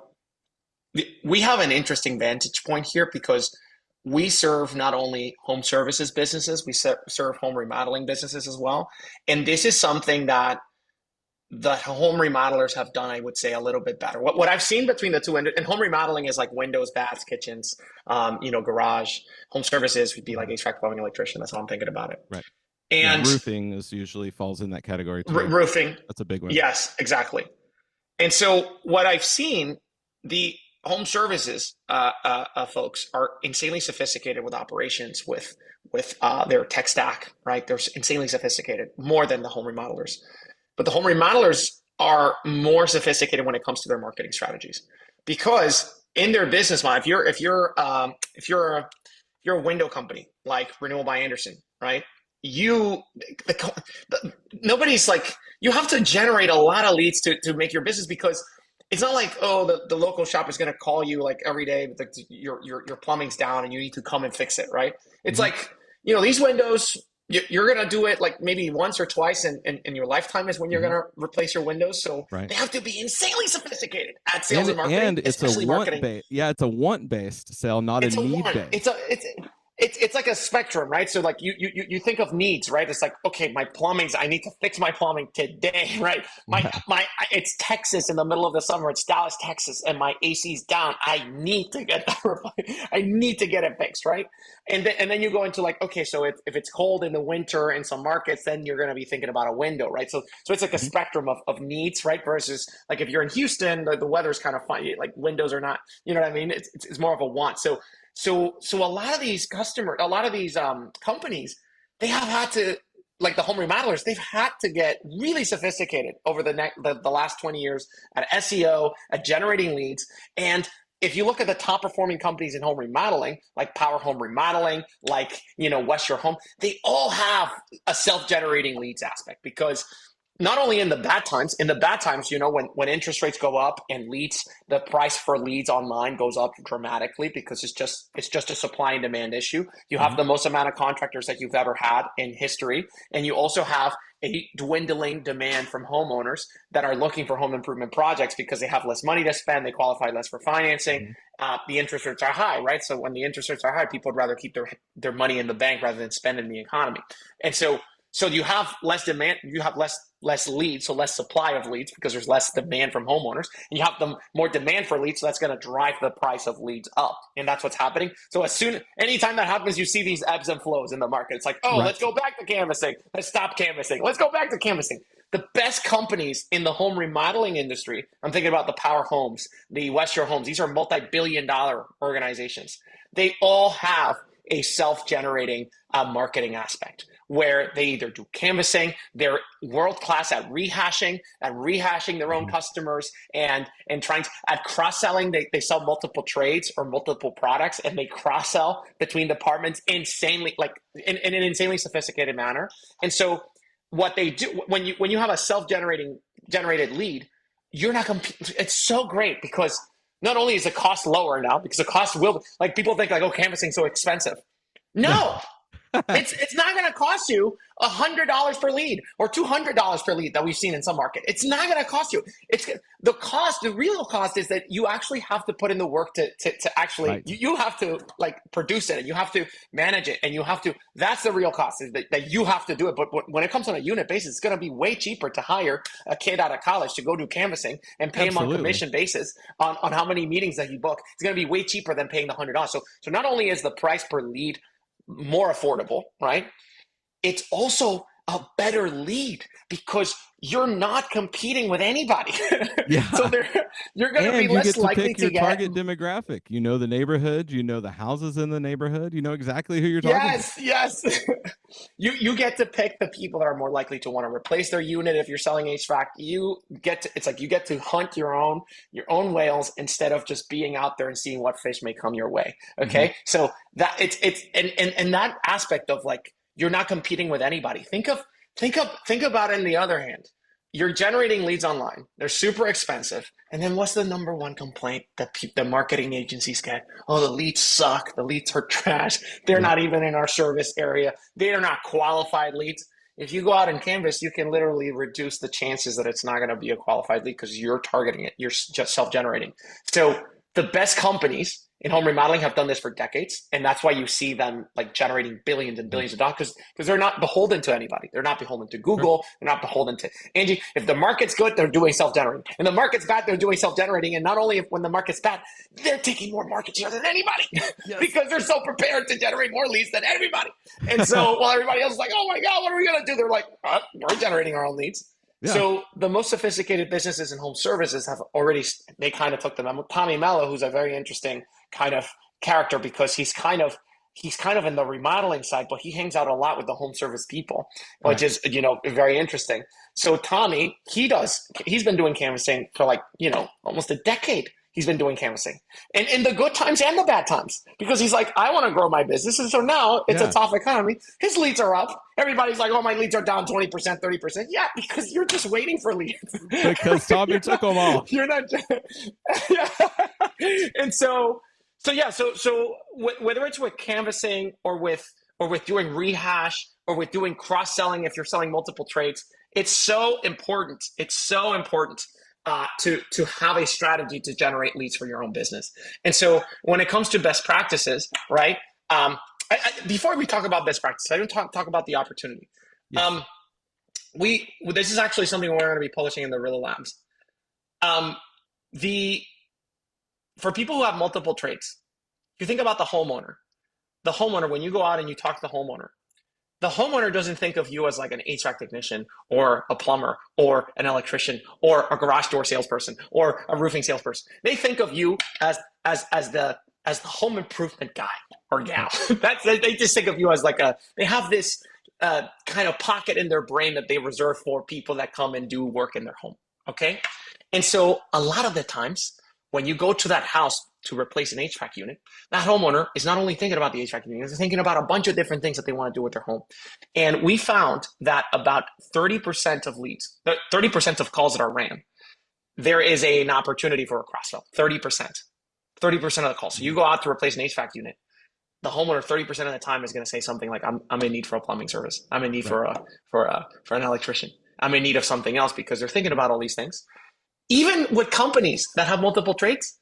we have an interesting vantage point here because we serve not only home services businesses, we serve home remodeling businesses as well. And this is something that the home remodelers have done, I would say, a little bit better. What I've seen between the two, and home remodeling is like windows, baths, kitchens, garage. Home services would be like Mhm. HVAC, plumbing, electrician. That's how I'm thinking about it. Right. Yeah, And roofing is usually falls in that category too. roofing, That's a big one. yes, exactly. And so what I've seen, the home services folks are insanely sophisticated with operations, with their tech stack, right? They're insanely sophisticated, more than the home remodelers. But the home remodelers are more sophisticated when it comes to their marketing strategies, because in their business model, if you're a window company like Renewal by Anderson, right? You nobody's like, you have to generate a lot of leads to make your business, because it's not like, oh, the local shop is going to call you like every day, but your plumbing's down and you need to come and fix it, right? It's Hmm. like, these windows, you're going to do it like maybe once or twice in your lifetime is when you're Hmm. going to replace your windows. So Right. they have to be insanely sophisticated at sales And and marketing, and it's a especially want marketing. based. Yeah, it's a want based sale, not a It's a need want. based. It's like a spectrum, right? So like you think of needs, right? It's like, okay, my plumbing's, I need to fix my plumbing today, right? My Yeah. my it's Texas in the middle of the summer. It's Dallas, Texas, and my AC's down. I need to get that I need to get it fixed, right? And then you go into like, okay, so if it's cold in the winter in some markets, then you're going to be thinking about a window, right? So it's like a Hmm. spectrum of needs, right? Versus like if you're in Houston, the weather's kind of funny. Like windows are not, you know what I mean? It's more of a want. So a lot of these a lot of these companies, they have had to, like the home remodelers, they've had to get really sophisticated over the last 20 years at SEO, at generating leads. And if you look at the top performing companies in home remodeling, like Power Home Remodeling, like West Your Home, they all have a self-generating leads aspect, because not only in the bad times, when interest rates go up and the price for leads online goes up dramatically, because it's just a supply and demand issue. You have Hmm. the most amount of contractors that you've ever had in history, and you also have a dwindling demand from homeowners that are looking for home improvement projects because they have less money to spend, they qualify less for financing. Hmm. The interest rates are high, right? So when the interest rates are high, people would rather keep their money in the bank rather than spend in the economy. And so you have less demand, you have less leads, so less supply of leads because there's less demand from homeowners. And you have more demand for leads, so that's going to drive the price of leads up, and that's what's happening. So anytime that happens, you see these ebbs and flows in the market. It's like, oh, let's Right. go back to canvassing, let's stop canvassing, let's go back to canvassing. The best companies in the home remodeling industry, I'm thinking about the Power Homes, the West Shore Homes. These are multi-billion-dollar organizations. They all have a self-generating marketing aspect, where they either do canvassing, they're world class at rehashing their own Hmm. customers, and trying to, at cross selling. They sell multiple trades or multiple products, and they cross sell between departments insanely, like in an insanely sophisticated manner. And so what they do, when you have a generated lead, you're not it's so great, because not only is the cost lower now, because the cost will, like, people think like, oh, canvassing's so expensive. No. No, it's not going to cost you $100 per lead or $200 per lead that we've seen in some market. It's not going to cost you. It's the cost. The real cost is that you actually have to put in the work to actually, Right. you have to like produce it, and you have to manage it, and you have to. That's the real cost, is that you have to do it. But when it comes on a unit basis, it's going to be way cheaper to hire a kid out of college to go do canvassing and pay him on Absolutely. commission basis on how many meetings that he book. It's going to be way cheaper than paying the $100. So not only is the price per lead more affordable, right? It's also a better lead, because you're not competing with anybody. So Yeah. you're going to be And you less get to likely pick to your get. target demographic. You know the neighborhood, you know the houses in the neighborhood, you know exactly who you're talking to. Yes, yes. You get to pick the people that are more likely to want to replace their unit. If you're selling HVAC, it's like you get to hunt your own whales, instead of just being out there and seeing what fish may come your way. Hmm. Okay, so that it's and that aspect of, like, you're not competing with anybody. Think about it. On the other hand, you're generating leads online. They're super expensive. And then what's the number one complaint that the marketing agencies get? Oh, the leads suck. The leads are trash. They're Yep. not even in our service area. They are not qualified leads. If you go out and canvas, you can literally reduce the chances that it's not going to be a qualified lead, because you're targeting it. You're just self-generating. So the best companies in home remodeling have done this for decades, and that's why you see them like generating billions and billions of dollars because they're not beholden to anybody. They're not beholden to Sure. Google. They're not beholden to Angie. If the market's good, they're doing self-generating, and the market's bad, they're doing self-generating. And not only when the market's bad, they're taking more market share than anybody Yes. because they're so prepared to generate more leads than everybody. And so while everybody else is like, "Oh my God, what are we gonna do?" They're like, "We're generating our own leads." Yeah. So the most sophisticated businesses in home services have already, they kind of took them. Tommy Mello, who's a very interesting kind of character because he's kind of in the remodeling side, but he hangs out a lot with the home service people, which is, very interesting. So Tommy, he's been doing canvassing for like, almost a decade. He's been doing canvassing and in the good times and the bad times because he's like, I want to grow my business. And so now it's a tough economy. His leads are up. Everybody's like, oh, my leads are down 20%, 30%. Yeah, because you're just waiting for leads. Because Tommy took them all. You're not. Yeah. And so whether it's with canvassing or with doing rehash or with doing cross-selling, if you're selling multiple trades, it's so important. It's so important to have a strategy to generate leads for your own business. And so when it comes to best practices, right? Before we talk about best practices, I don't talk about the opportunity. Yes. This is actually something we're going to be publishing in the Rilla Labs. For people who have multiple trades, you think about the homeowner. The homeowner, when you go out and you talk to the homeowner doesn't think of you as like an HVAC technician or a plumber or an electrician or a garage door salesperson or a roofing salesperson. They think of you as the home improvement guy or gal. They just think of you as they have this kind of pocket in their brain that they reserve for people that come and do work in their home. Okay. And so a lot of the times when you go to that house to replace an HVAC unit, that homeowner is not only thinking about the HVAC unit, they're thinking about a bunch of different things that they want to do with their home. And we found that about 30% of leads, 30% of calls that are ran, there is an opportunity for a cross-sell. 30% of the calls. So you go out to replace an HVAC unit, the homeowner 30% of the time is going to say something like, I'm in need for a plumbing service. I'm in need for an electrician. I'm in need of something else because they're thinking about all these things. Even with companies that have multiple trades,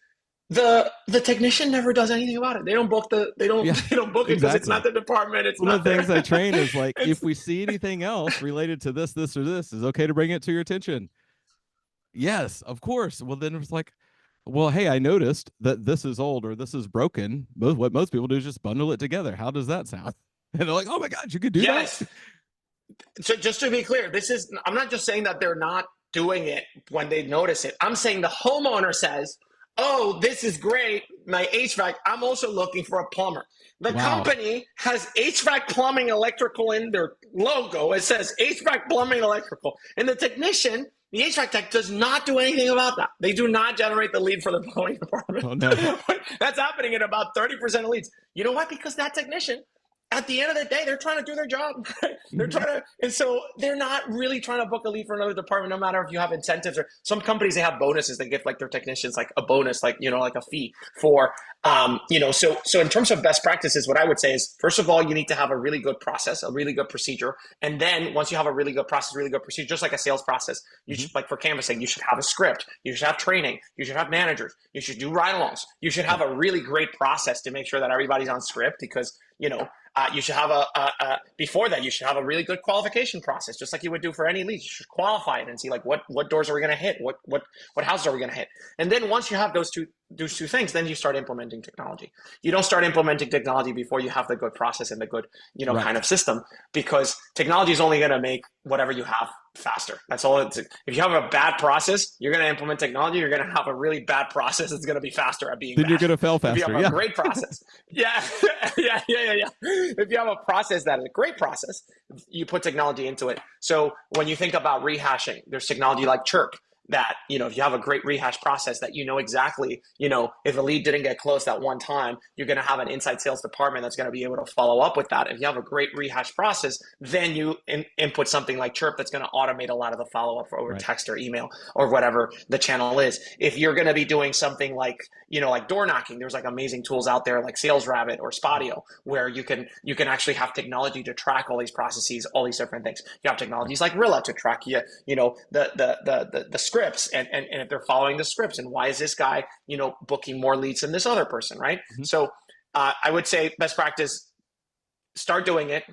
the technician never does anything about it. They don't book it because it's not the department. It's one not of the things I train is like, if we see anything else related to this, or this, is okay to bring it to your attention. Yes, of course. Well, then it's like, well, hey, I noticed that this is old or this is broken. What most people do is just bundle it together. How does that sound? And they're like, oh my God, you could do that. So just to be clear, I'm not just saying that they're not doing it when they notice it. I'm saying the homeowner says, oh, this is great, my HVAC, I'm also looking for a plumber. The company has HVAC, plumbing, electrical in their logo. It says HVAC, plumbing, electrical. And the technician, the HVAC tech, does not do anything about that. They do not generate the lead for the plumbing department. Oh, no. That's happening in about 30% of leads. You know what? Because that technician, at the end of the day, they're trying to do their job. They're trying to, and so they're not really trying to book a lead for another department, no matter if you have incentives or some companies, they have bonuses. They give like their technicians like a bonus, like, like a fee for, so in terms of best practices, what I would say is, first of all, you need to have a really good process, a really good procedure. And then once you have a really good process, really good procedure, just like a sales process, you should, like for canvassing, you should have a script, you should have training, you should have managers, you should do ride-alongs, you should have a really great process to make sure that everybody's on script because, you should have before that, you should have a really good qualification process, just like you would do for any lead. You should qualify it and see like what doors are we going to hit? What houses are we going to hit? And then once you have those two things, then you start implementing technology. You don't start implementing technology before you have the good process and the good, kind of system, because technology is only going to make whatever you have faster. That's all. If you have a bad process, you're going to implement technology. You're going to have a really bad process. That's going to be faster at being then bad. You're going to fail faster. If you have a great process. Yeah. If you have a process that is a great process, you put technology into it. So when you think about rehashing, there's technology like Chirp that, if you have a great rehash process that exactly, if a lead didn't get closed at one time, you're going to have an inside sales department that's going to be able to follow up with that. If you have a great rehash process, then you input something like Chirp that's going to automate a lot of the follow-up over text or email or whatever the channel is. If you're going to be doing something like, like door knocking, there's like amazing tools out there like Sales Rabbit or Spotio, where you can actually have technology to track all these processes, all these different things. You have technologies like Rilla to track the script scripts and if they're following the scripts, and why is this guy, booking more leads than this other person, right? Mhm. So I would say best practice, start doing it,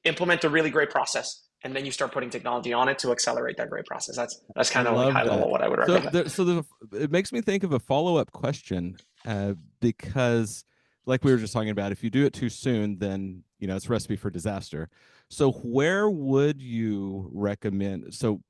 implement a really great process, and then you start putting technology on it to accelerate that great process. That's I kind of like love high level that. what I would So, recommend. it makes me think of a follow-up question, because, like we were just talking about, if you do it too soon, then it's a recipe for disaster. So, where would you recommend? So,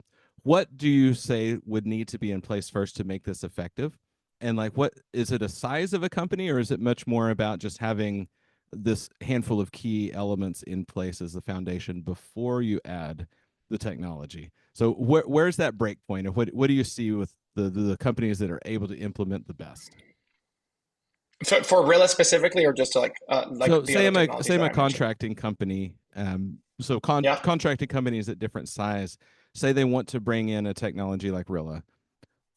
what do you say would need to be in place first to make this effective? And like, what is it? A size of a company, or is it much more about just having this handful of key elements in place as the foundation before you add the technology? So where's that break point, and what do you see with the companies that are able to implement the best? For Rilla specifically, or just to like So the other technologies say I'm that a I mentioned? contracting company. So Yeah, contracting companies at different size, say they want to bring in a technology like Rilla.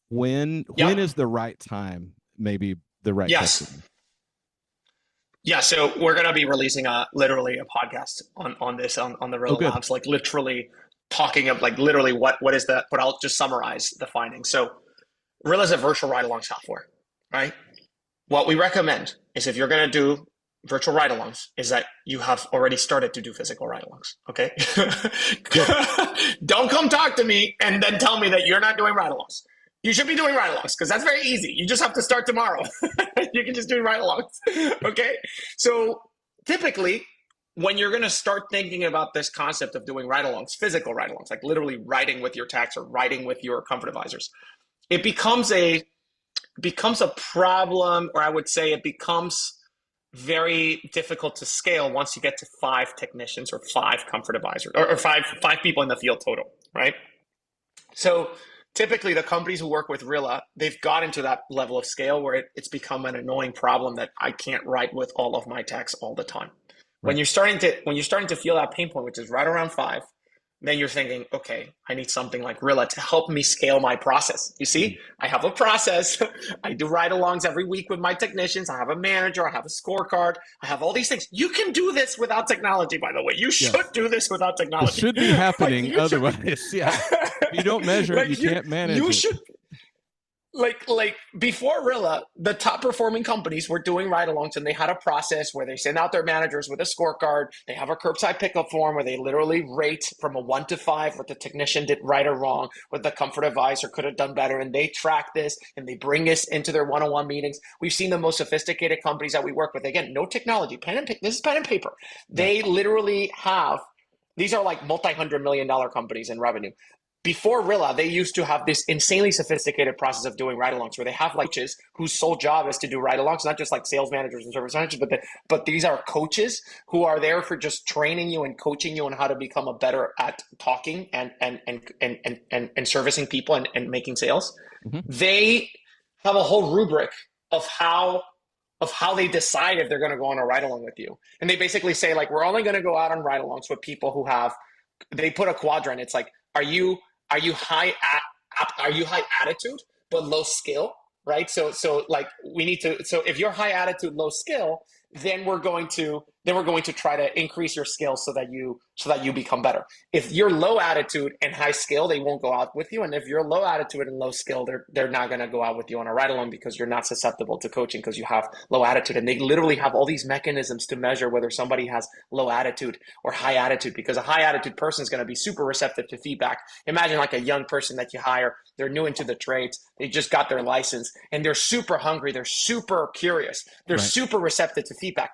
When yeah, is the right time? Maybe the right yes. question. Yeah, so we're gonna be releasing literally a podcast on this on the Oh, Rilla good. Labs, like literally talking of like literally what is the, but I'll just summarize the findings. So Rilla is a virtual ride along software, right? What we recommend is, if you're gonna do virtual ride alongs, is that you have already started to do physical ride alongs. Okay. Good. Don't come talk to me and then tell me that you're not doing ride alongs. You should be doing ride alongs, because that's very easy. You just have to start tomorrow. You can just do ride alongs. Okay. So typically, when you're going to start thinking about this concept of doing ride alongs, physical ride alongs, like literally riding with your tax or riding with your comfort advisors, it becomes a problem, or I would say it becomes very difficult to scale once you get to 5 technicians or 5 comfort advisors, or five people in the field total, right? So typically the companies who work with Rilla, they've gotten to that level of scale where it's become an annoying problem that I can't write with all of my techs all the time. When Right. you're starting to feel that pain point, which is right around 5, then you're thinking, okay, I need something like Rilla to help me scale my process. You Mhm. see, I have a process. I do ride alongs every week with my technicians. I have a manager. I have a scorecard. I have all these things. You can do this without technology, by the way. You should Yes. do this without This technology. should be Like happening. you should, Otherwise, yeah. If you don't measure it, you like can't manage you it. should, like before Rilla, the top performing companies were doing ride-alongs, and they had a process where they send out their managers with a scorecard. They have a curbside pickup form where they literally rate from a 1 to 5 what the technician did right or wrong, what the comfort advisor could have done better, and they track this and they bring this into their one-on-one meetings. We've seen the most sophisticated companies that we work with. Again, no technology, this is pen and paper. Yeah. They literally have, these are like multi-$100 million companies in revenue. Before Rilla, they used to have this insanely sophisticated process of doing ride-alongs, where they have like coaches whose sole job is to do ride-alongs, not just like sales managers and service managers, but these are coaches who are there for just training you and coaching you on how to become a better at talking and servicing people and making sales. Hmm. They have a whole rubric of how they decide if they're going to go on a ride along with you. And they basically say, like, we're only going to go out on ride alongs with people who have, they put a quadrant. It's like, are you high are you high attitude but low skill, right? So like we need to, so if you're high attitude, low skill, then we're going to try to increase your skills so that you become better. If you're low attitude and high skill, they won't go out with you. And if you're low attitude and low skill, they're not going to go out with you on a ride along, because you're not susceptible to coaching because you have low attitude. And they literally have all these mechanisms to measure whether somebody has low attitude or high attitude, because a high attitude person is going to be super receptive to feedback. Imagine like a young person that you hire, they're new into the trades, they just got their license, and they're super hungry, they're super curious, they're Right. super receptive to feedback.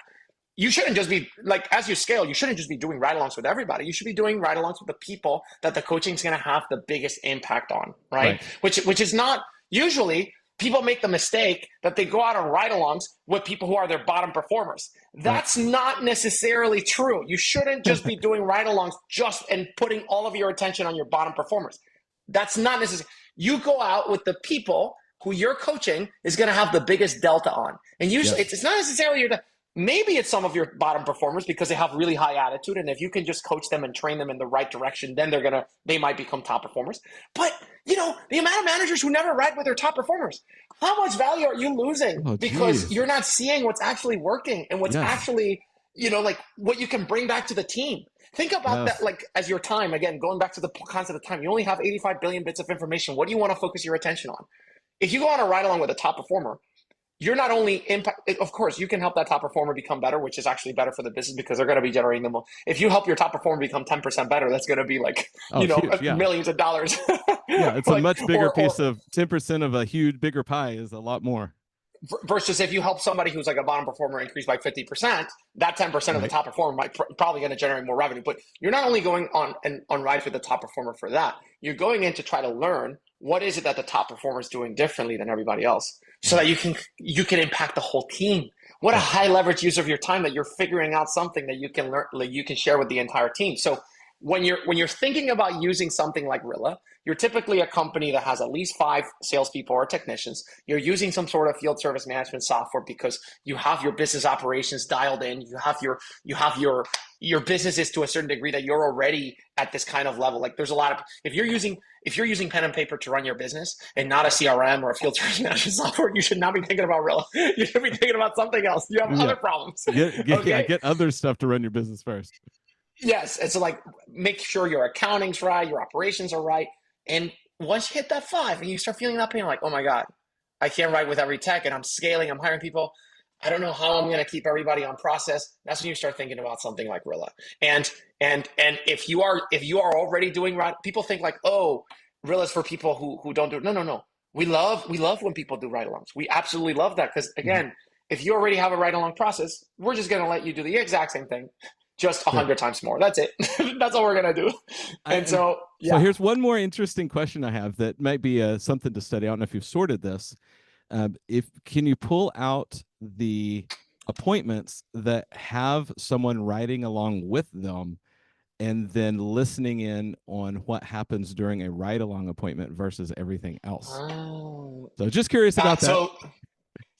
You shouldn't just be like, as you scale, you shouldn't just be doing ride-alongs with everybody. You should be doing ride-alongs with the people that the coaching is going to have the biggest impact on, right? Right. Which is not usually, people make the mistake that they go out on ride-alongs with people who are their bottom performers. Right. That's not necessarily true. You shouldn't just be doing ride-alongs just and putting all of your attention on your bottom performers. That's not necessary. You go out with the people who your coaching is going to have the biggest delta on. And usually Yes. it's not necessarily maybe it's some of your bottom performers because they have really high attitude. And if you can just coach them and train them in the right direction, then they might become top performers. But the amount of managers who never ride with their top performers, how much value are you losing Oh, because geez. you're not seeing what's actually working and what's Yes. actually like what you can bring back to the team. Think about that, Yes. like as your time, again, going back to the concept of time, you only have 85 billion bits of information. What do you want to focus your attention on? If you go on a ride along with a top performer, you're not only impact, of course, you can help that top performer become better, which is actually better for the business because they're going to be generating them. If you help your top performer become 10% better, that's going to be like, Oh, huge. Yeah. millions of dollars. Yeah. It's a like, much bigger piece or of 10% of a huge, bigger pie is a lot more. versus if you help somebody who's like a bottom performer increase by 50%, that 10% of the Right. top performer might probably going to generate more revenue. But you're not only going on rides with the top performer for that, you're going in to try to learn what is it that the top performer is doing differently than everybody else so Mhm. that you can impact the whole team. What a Yeah. high leverage use of your time that you're figuring out something that you can learn, like you can share with the entire team. So when you're thinking about using something like Rilla, you're typically a company that has at least 5 salespeople or technicians. You're using some sort of field service management software because you have your business operations dialed in. You have your businesses to a certain degree that you're already at this kind of level. Like there's a lot of if you're using pen and paper to run your business and not a CRM or a field service management software, you should not be thinking about Rilla. You should be thinking about something else. You have Yeah. other problems. Yeah, Okay. get other stuff to run your business first. Yes. And so like make sure your accounting's right, your operations are right. And once you hit that 5 and you start feeling that pain, like, oh my God, I can't write with every tech and I'm scaling, I'm hiring people. I don't know how I'm going to keep everybody on process. That's when you start thinking about something like Rilla. And and if you are already doing right, people think like, oh, Rilla's for people who don't do it. No, no, no. We love when people do ride-alongs. We absolutely love that because Mhm. again, if you already have a ride-along process, we're just going to let you do the exact same thing, just a Sure. hundred times more. That's it. That's all we're gonna do. And And so, so yeah. here's one more interesting question I have that might be something to study. I don't know if you've sorted this. If can you pull out the appointments that have someone riding along with them and then listening in on what happens during a ride along appointment versus everything else? Oh. So just curious about that. So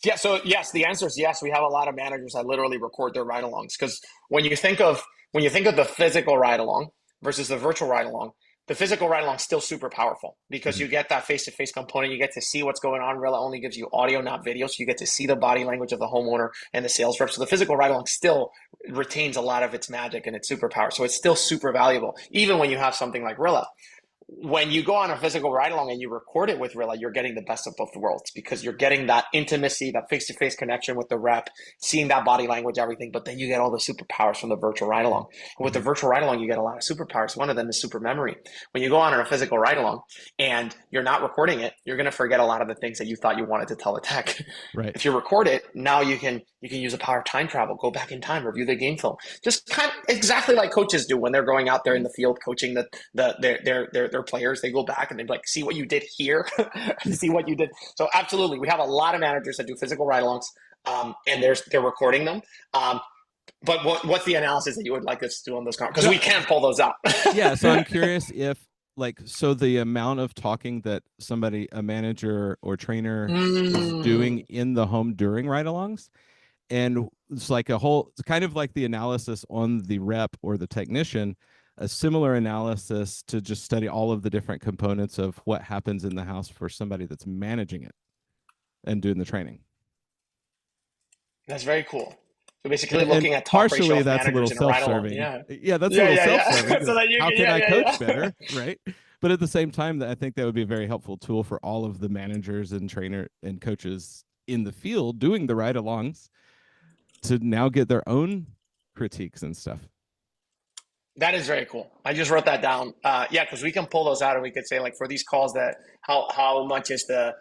yeah. So yes, the answer is yes. We have a lot of managers that literally record their ride-alongs because when you think of the physical ride-along versus the virtual ride-along, the physical ride-along is still super powerful because Mhm. you get that face-to-face component. You get to see what's going on. Rilla only gives you audio, not video, so you get to see the body language of the homeowner and the sales rep. So the physical ride-along still retains a lot of its magic and its superpower. So it's still super valuable, even when you have something like Rilla. When you go on a physical ride along and you record it with Rilla, you're getting the best of both worlds because you're getting that intimacy, that face to face connection with the rep, seeing that body language, everything. But then you get all the superpowers from the virtual ride along. And with the Mhm. virtual ride along, you get a lot of superpowers. One of them is super memory. When you go on a physical ride along and you're not recording it, you're going to forget a lot of the things that you thought you wanted to tell the tech. Right. If you record it, now you can use the power of time travel, go back in time, review the game film, just kind of exactly like coaches do when they're going out there in the field coaching their players. They go back and they like see what you did here, see what you did. So absolutely, we have a lot of managers that do physical ride-alongs, and they're recording them. But what's the analysis that you would like us to do on those? Because No, we can't pull those out. yeah, so I'm curious if so the amount of talking that somebody a manager or trainer is doing Mm, in the home during ride-alongs, and it's like it's kind of like the analysis on the rep or the technician, a similar analysis to just study all of the different components of what happens in the house for somebody that's managing it and doing the training. that's very cool. So basically, And looking at talk ratio partially of that's a little managers in a ride-along. self-serving. Yeah, Yeah, that's a yeah, little yeah, self-serving yeah. So because that you how can, can yeah, I yeah, coach yeah. better, right? But at the same time, I think that would be a very helpful tool for all of the managers and trainer and coaches in the field doing the ride-alongs to now get their own critiques and stuff. That is very cool. I just wrote that down. Yeah, because we can pull those out and we could say like for these calls that how much is the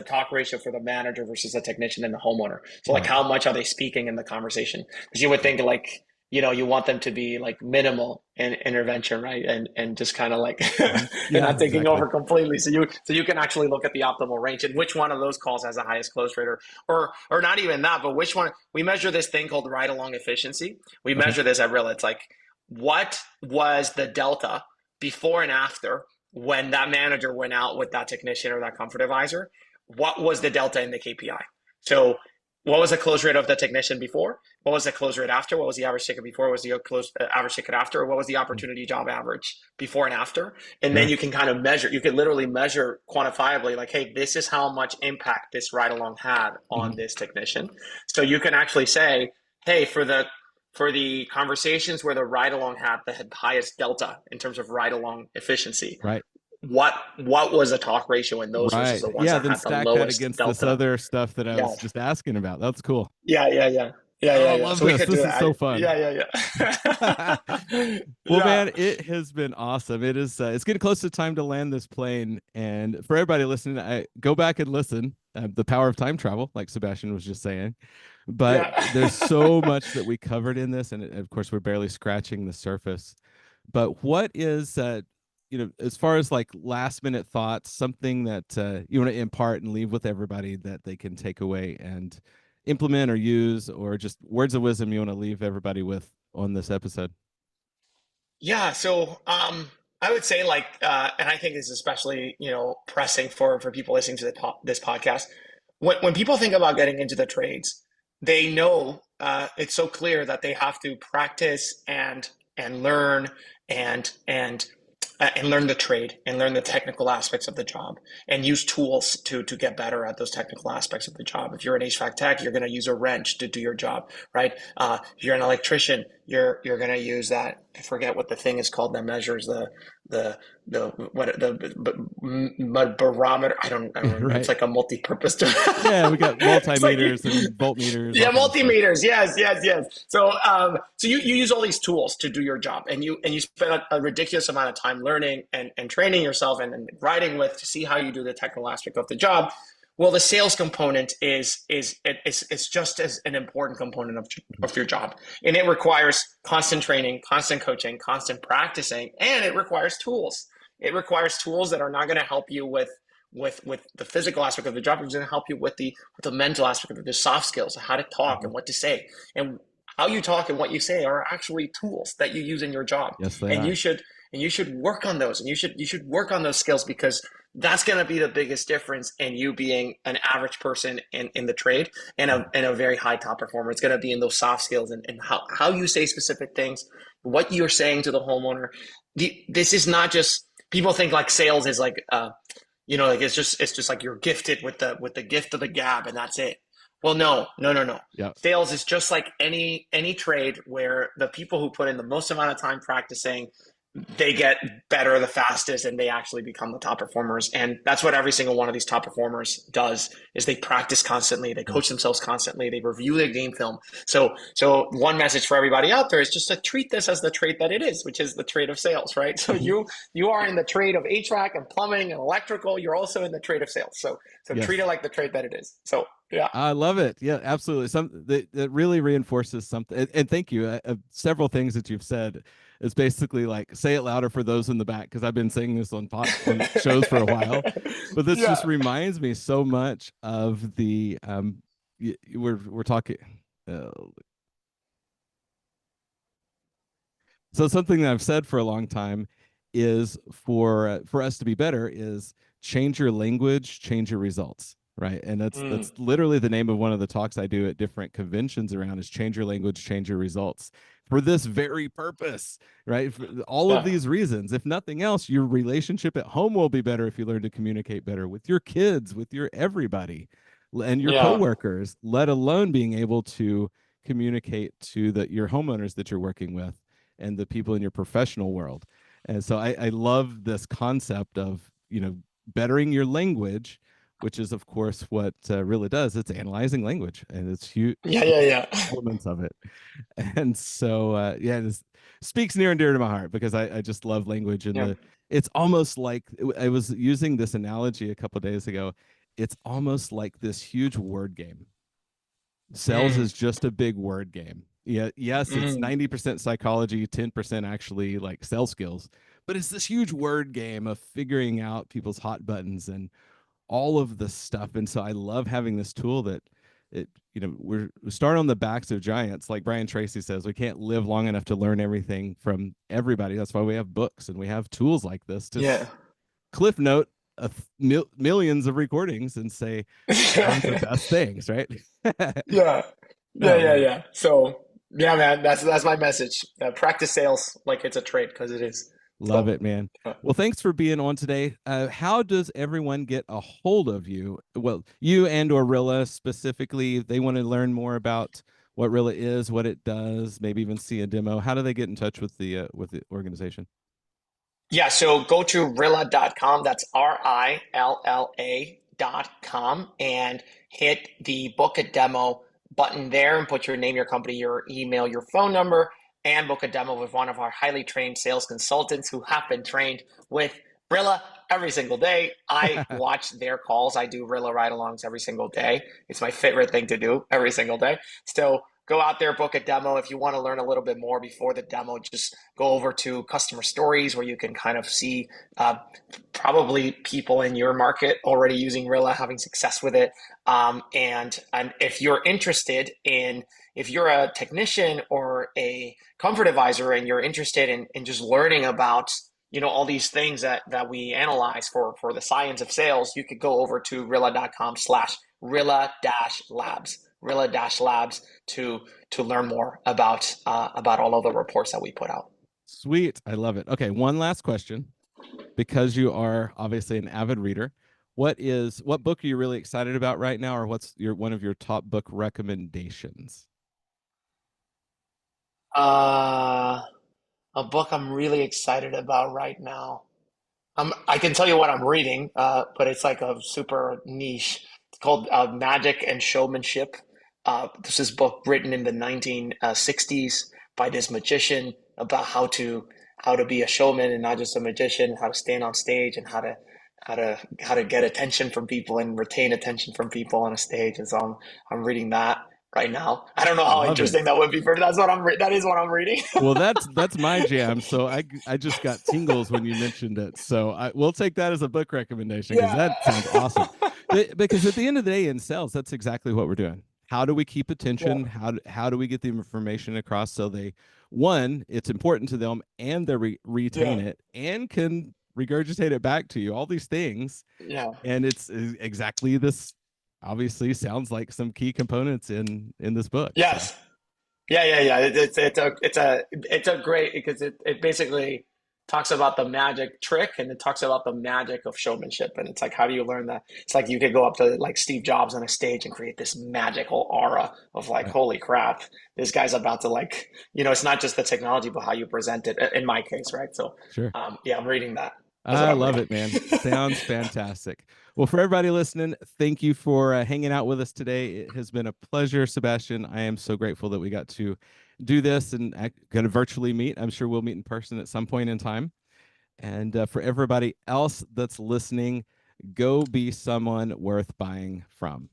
talk ratio for the manager versus the technician and the homeowner. So like Right. how much are they speaking in the conversation? Because you would think like you want them to be like minimal in intervention, right? And just kind of like Mhm. and Yeah, not taking exactly. over completely. So you can actually look at the optimal range and which one of those calls has the highest close rate or not even that, but which one we measure this thing called ride along efficiency. We Okay. measure this at Real. It's like what was the delta before and after when that manager went out with that technician or that comfort advisor? What was the delta in the KPI? So, what was the close rate of the technician before? What was the close rate after? What was the average ticket before? What was the average ticket after? What was the Mm. opportunity job average before and after? And then Sure. you can kind of measure, you can literally measure quantifiably, like, hey, this is how much impact this ride along had on Mhm. this technician. So you can actually say, hey, for the conversations where the ride along had the highest delta in terms of ride along efficiency, Right. what was the talk ratio in those versus Right. the ones Yeah. that Then had the stack that lowest against this delta? other stuff that I Yeah, was just asking about. That's cool. yeah, Oh, I yeah. love So we this. could do This is so that. fun. Yeah. Well, Yeah, man, it has been awesome. It is. It's getting close to time to land this plane, and for everybody listening, I go back and listen. The power of time travel, like Sebastian was just saying. But yeah. there's so much that we covered in this, and of course, we're barely scratching the surface. But what is, as far as like last minute thoughts, something that you want to impart and leave with everybody that they can take away and implement or use, or just words of wisdom you want to leave everybody with on this episode? Yeah, so I would say like, and I think this is especially pressing for people listening to this podcast. When people think about getting into the trades, they know it's so clear that they have to practice and learn and and learn the trade and learn the technical aspects of the job and use tools to get better at those technical aspects of the job. If you're an HVAC tech, you're going to use a wrench to do your job, right? If you're an electrician, you're going to use that. I forget what the thing is called that measures the the barometer. I don't remember. It's Right. like a multi-purpose tool. Yeah, we got It's like multimeters and voltmeters, all yeah, kinds of stuff. multimeters. Yes, yes, yes. So you use all these tools to do your job, and you spend a ridiculous amount of time learning and training yourself and writing with to see how you do the technical aspect of the job. Well, the sales component is just as an important component of your job, and it requires constant training, constant coaching, constant practicing, and it requires tools. It requires tools that are not going to help you with the physical aspect of the job. It's going to help you with the mental aspect of it, the soft skills, how to talk and Mhm. what to say, and how you talk and what you say are actually tools that you use in your job, Yes, they and are. you should work on those, and you should work on those skills because that's going to be the biggest difference in you being an average person in the trade and a very high top performer. It's going to be in those soft skills and how you say specific things, what you're saying to the homeowner. This is not just people think like sales is like like it's just like you're gifted with the gift of the gab and that's it. Well, no, no, no, no. Yeah. Sales is just like any trade where the people who put in the most amount of time practicing, they get better the fastest and they actually become the top performers. And that's what every single one of these top performers does is they practice constantly, they Yeah. coach themselves constantly, they review their game film. So one message for everybody out there is just to treat this as the trade that it is, which is the trade of sales, right? So Mhm. you are in the trade of HVAC and plumbing and electrical, you're also in the trade of sales. So treat it Yes. like the trade that it is. So yeah. I love it. Yeah, absolutely. Some that really reinforces something. And thank you. Several things that you've said is basically like say it louder for those in the back because I've been saying this on shows for a while, but this just Yeah. reminds me so much of the we're talking. Uh, so something that I've said for a long time is for us to be better is change your language, change your results, right? And Mm, that's literally the name of one of the talks I do at different conventions around is change your language, change your results for this very purpose, right? For all of yeah. these reasons. If nothing else, your relationship at home will be better if you learn to communicate better with your kids, with your everybody and your Yeah. coworkers, let alone being able to communicate to your homeowners that you're working with and the people in your professional world. And so I love this concept of, bettering your language, which is, of course, what Rilla does. It's analyzing language, and it's huge, Yeah, huge yeah, yeah. elements of it. And so, yeah, this speaks near and dear to my heart because I just love language. And Yeah. it's almost like I was using this analogy a couple of days ago. It's almost like this huge word game. Sales Mm, is just a big word game. Yeah, yes, it's mm, 90% psychology, 10% actually like sales skills, but it's this huge word game of figuring out people's hot buttons and all of the stuff. And so I love having this tool that we start on the backs of giants. Like Brian Tracy says, we can't live long enough to learn everything from everybody. That's why we have books and we have tools like this to yeah. cliff note millions of recordings and say, learn the best things, right? Yeah. No, Yeah, I yeah, love it. yeah. So yeah, man, that's my message. Practice sales like it's a trade because it is. Love So it, man. uh, Well, thanks for being on today. How does everyone get a hold of you? Well, you and or Rilla specifically, if they want to learn more about what Rilla is, what it does, maybe even see a demo, how do they get in touch with the organization? Yeah, so go to Rilla.com. That's RILLA.com and hit the book a demo button there and put your name, your company, your email, your phone number, and book a demo with one of our highly trained sales consultants who have been trained with Rilla every single day. I watch their calls. I do Rilla ride alongs every single day. It's my favorite thing to do every single day. So go out there, book a demo. If you want to learn a little bit more before the demo, just go over to customer stories where you can kind of see probably people in your market already using Rilla, having success with it. And if you're interested in, if you're a technician or a comfort advisor and you're interested in just learning about all these things that we analyze for the science of sales, you could go over to Rilla.com/Rilla-Labs. Rilla-Labs to learn more about all of the reports that we put out. Sweet. I love it. Okay, one last question. Because you are obviously an avid reader, what book are you really excited about right now, or what's your one of your top book recommendations? Uh, a book I'm really excited about right now. I can tell you what I'm reading, but it's like a super niche. It's called Magic and Showmanship. This is a book written in the 1960s by this magician about how to be a showman and not just a magician, how to stand on stage and how to get attention from people and retain attention from people on a stage. And so I'm reading that right now. I don't know how Love interesting it. that would be for that is what I'm reading. Well, that's my jam. So I just got tingles when you mentioned it. So we'll take that as a book recommendation because Yeah. that sounds awesome. Because at the end of the day, in sales, that's exactly what we're doing. How do we keep Yeah. attention? How do we get the information across so they, one, it's important to them, and they retain Yeah. it and can regurgitate it back to you. All these things, Yeah. and it's exactly this. Obviously, sounds like some key components in this book. So Yes. Yeah. It's a great because it basically talks about the magic trick and it talks about the magic of showmanship and it's like how do you learn that? It's like you could go up to like Steve Jobs on a stage and create this magical aura of like yeah, holy crap, this guy's about to it's not just the technology but how you present it in my case, right? So sure. yeah, I'm reading that. That's what I I'm love reading. it, man. Sounds fantastic. Well, for everybody listening, thank you for hanging out with us today. It has been a pleasure, Sebastian. I am so grateful that we got to do this and going to virtually meet. I'm sure we'll meet in person at some point in time. And for everybody else that's listening, go be someone worth buying from.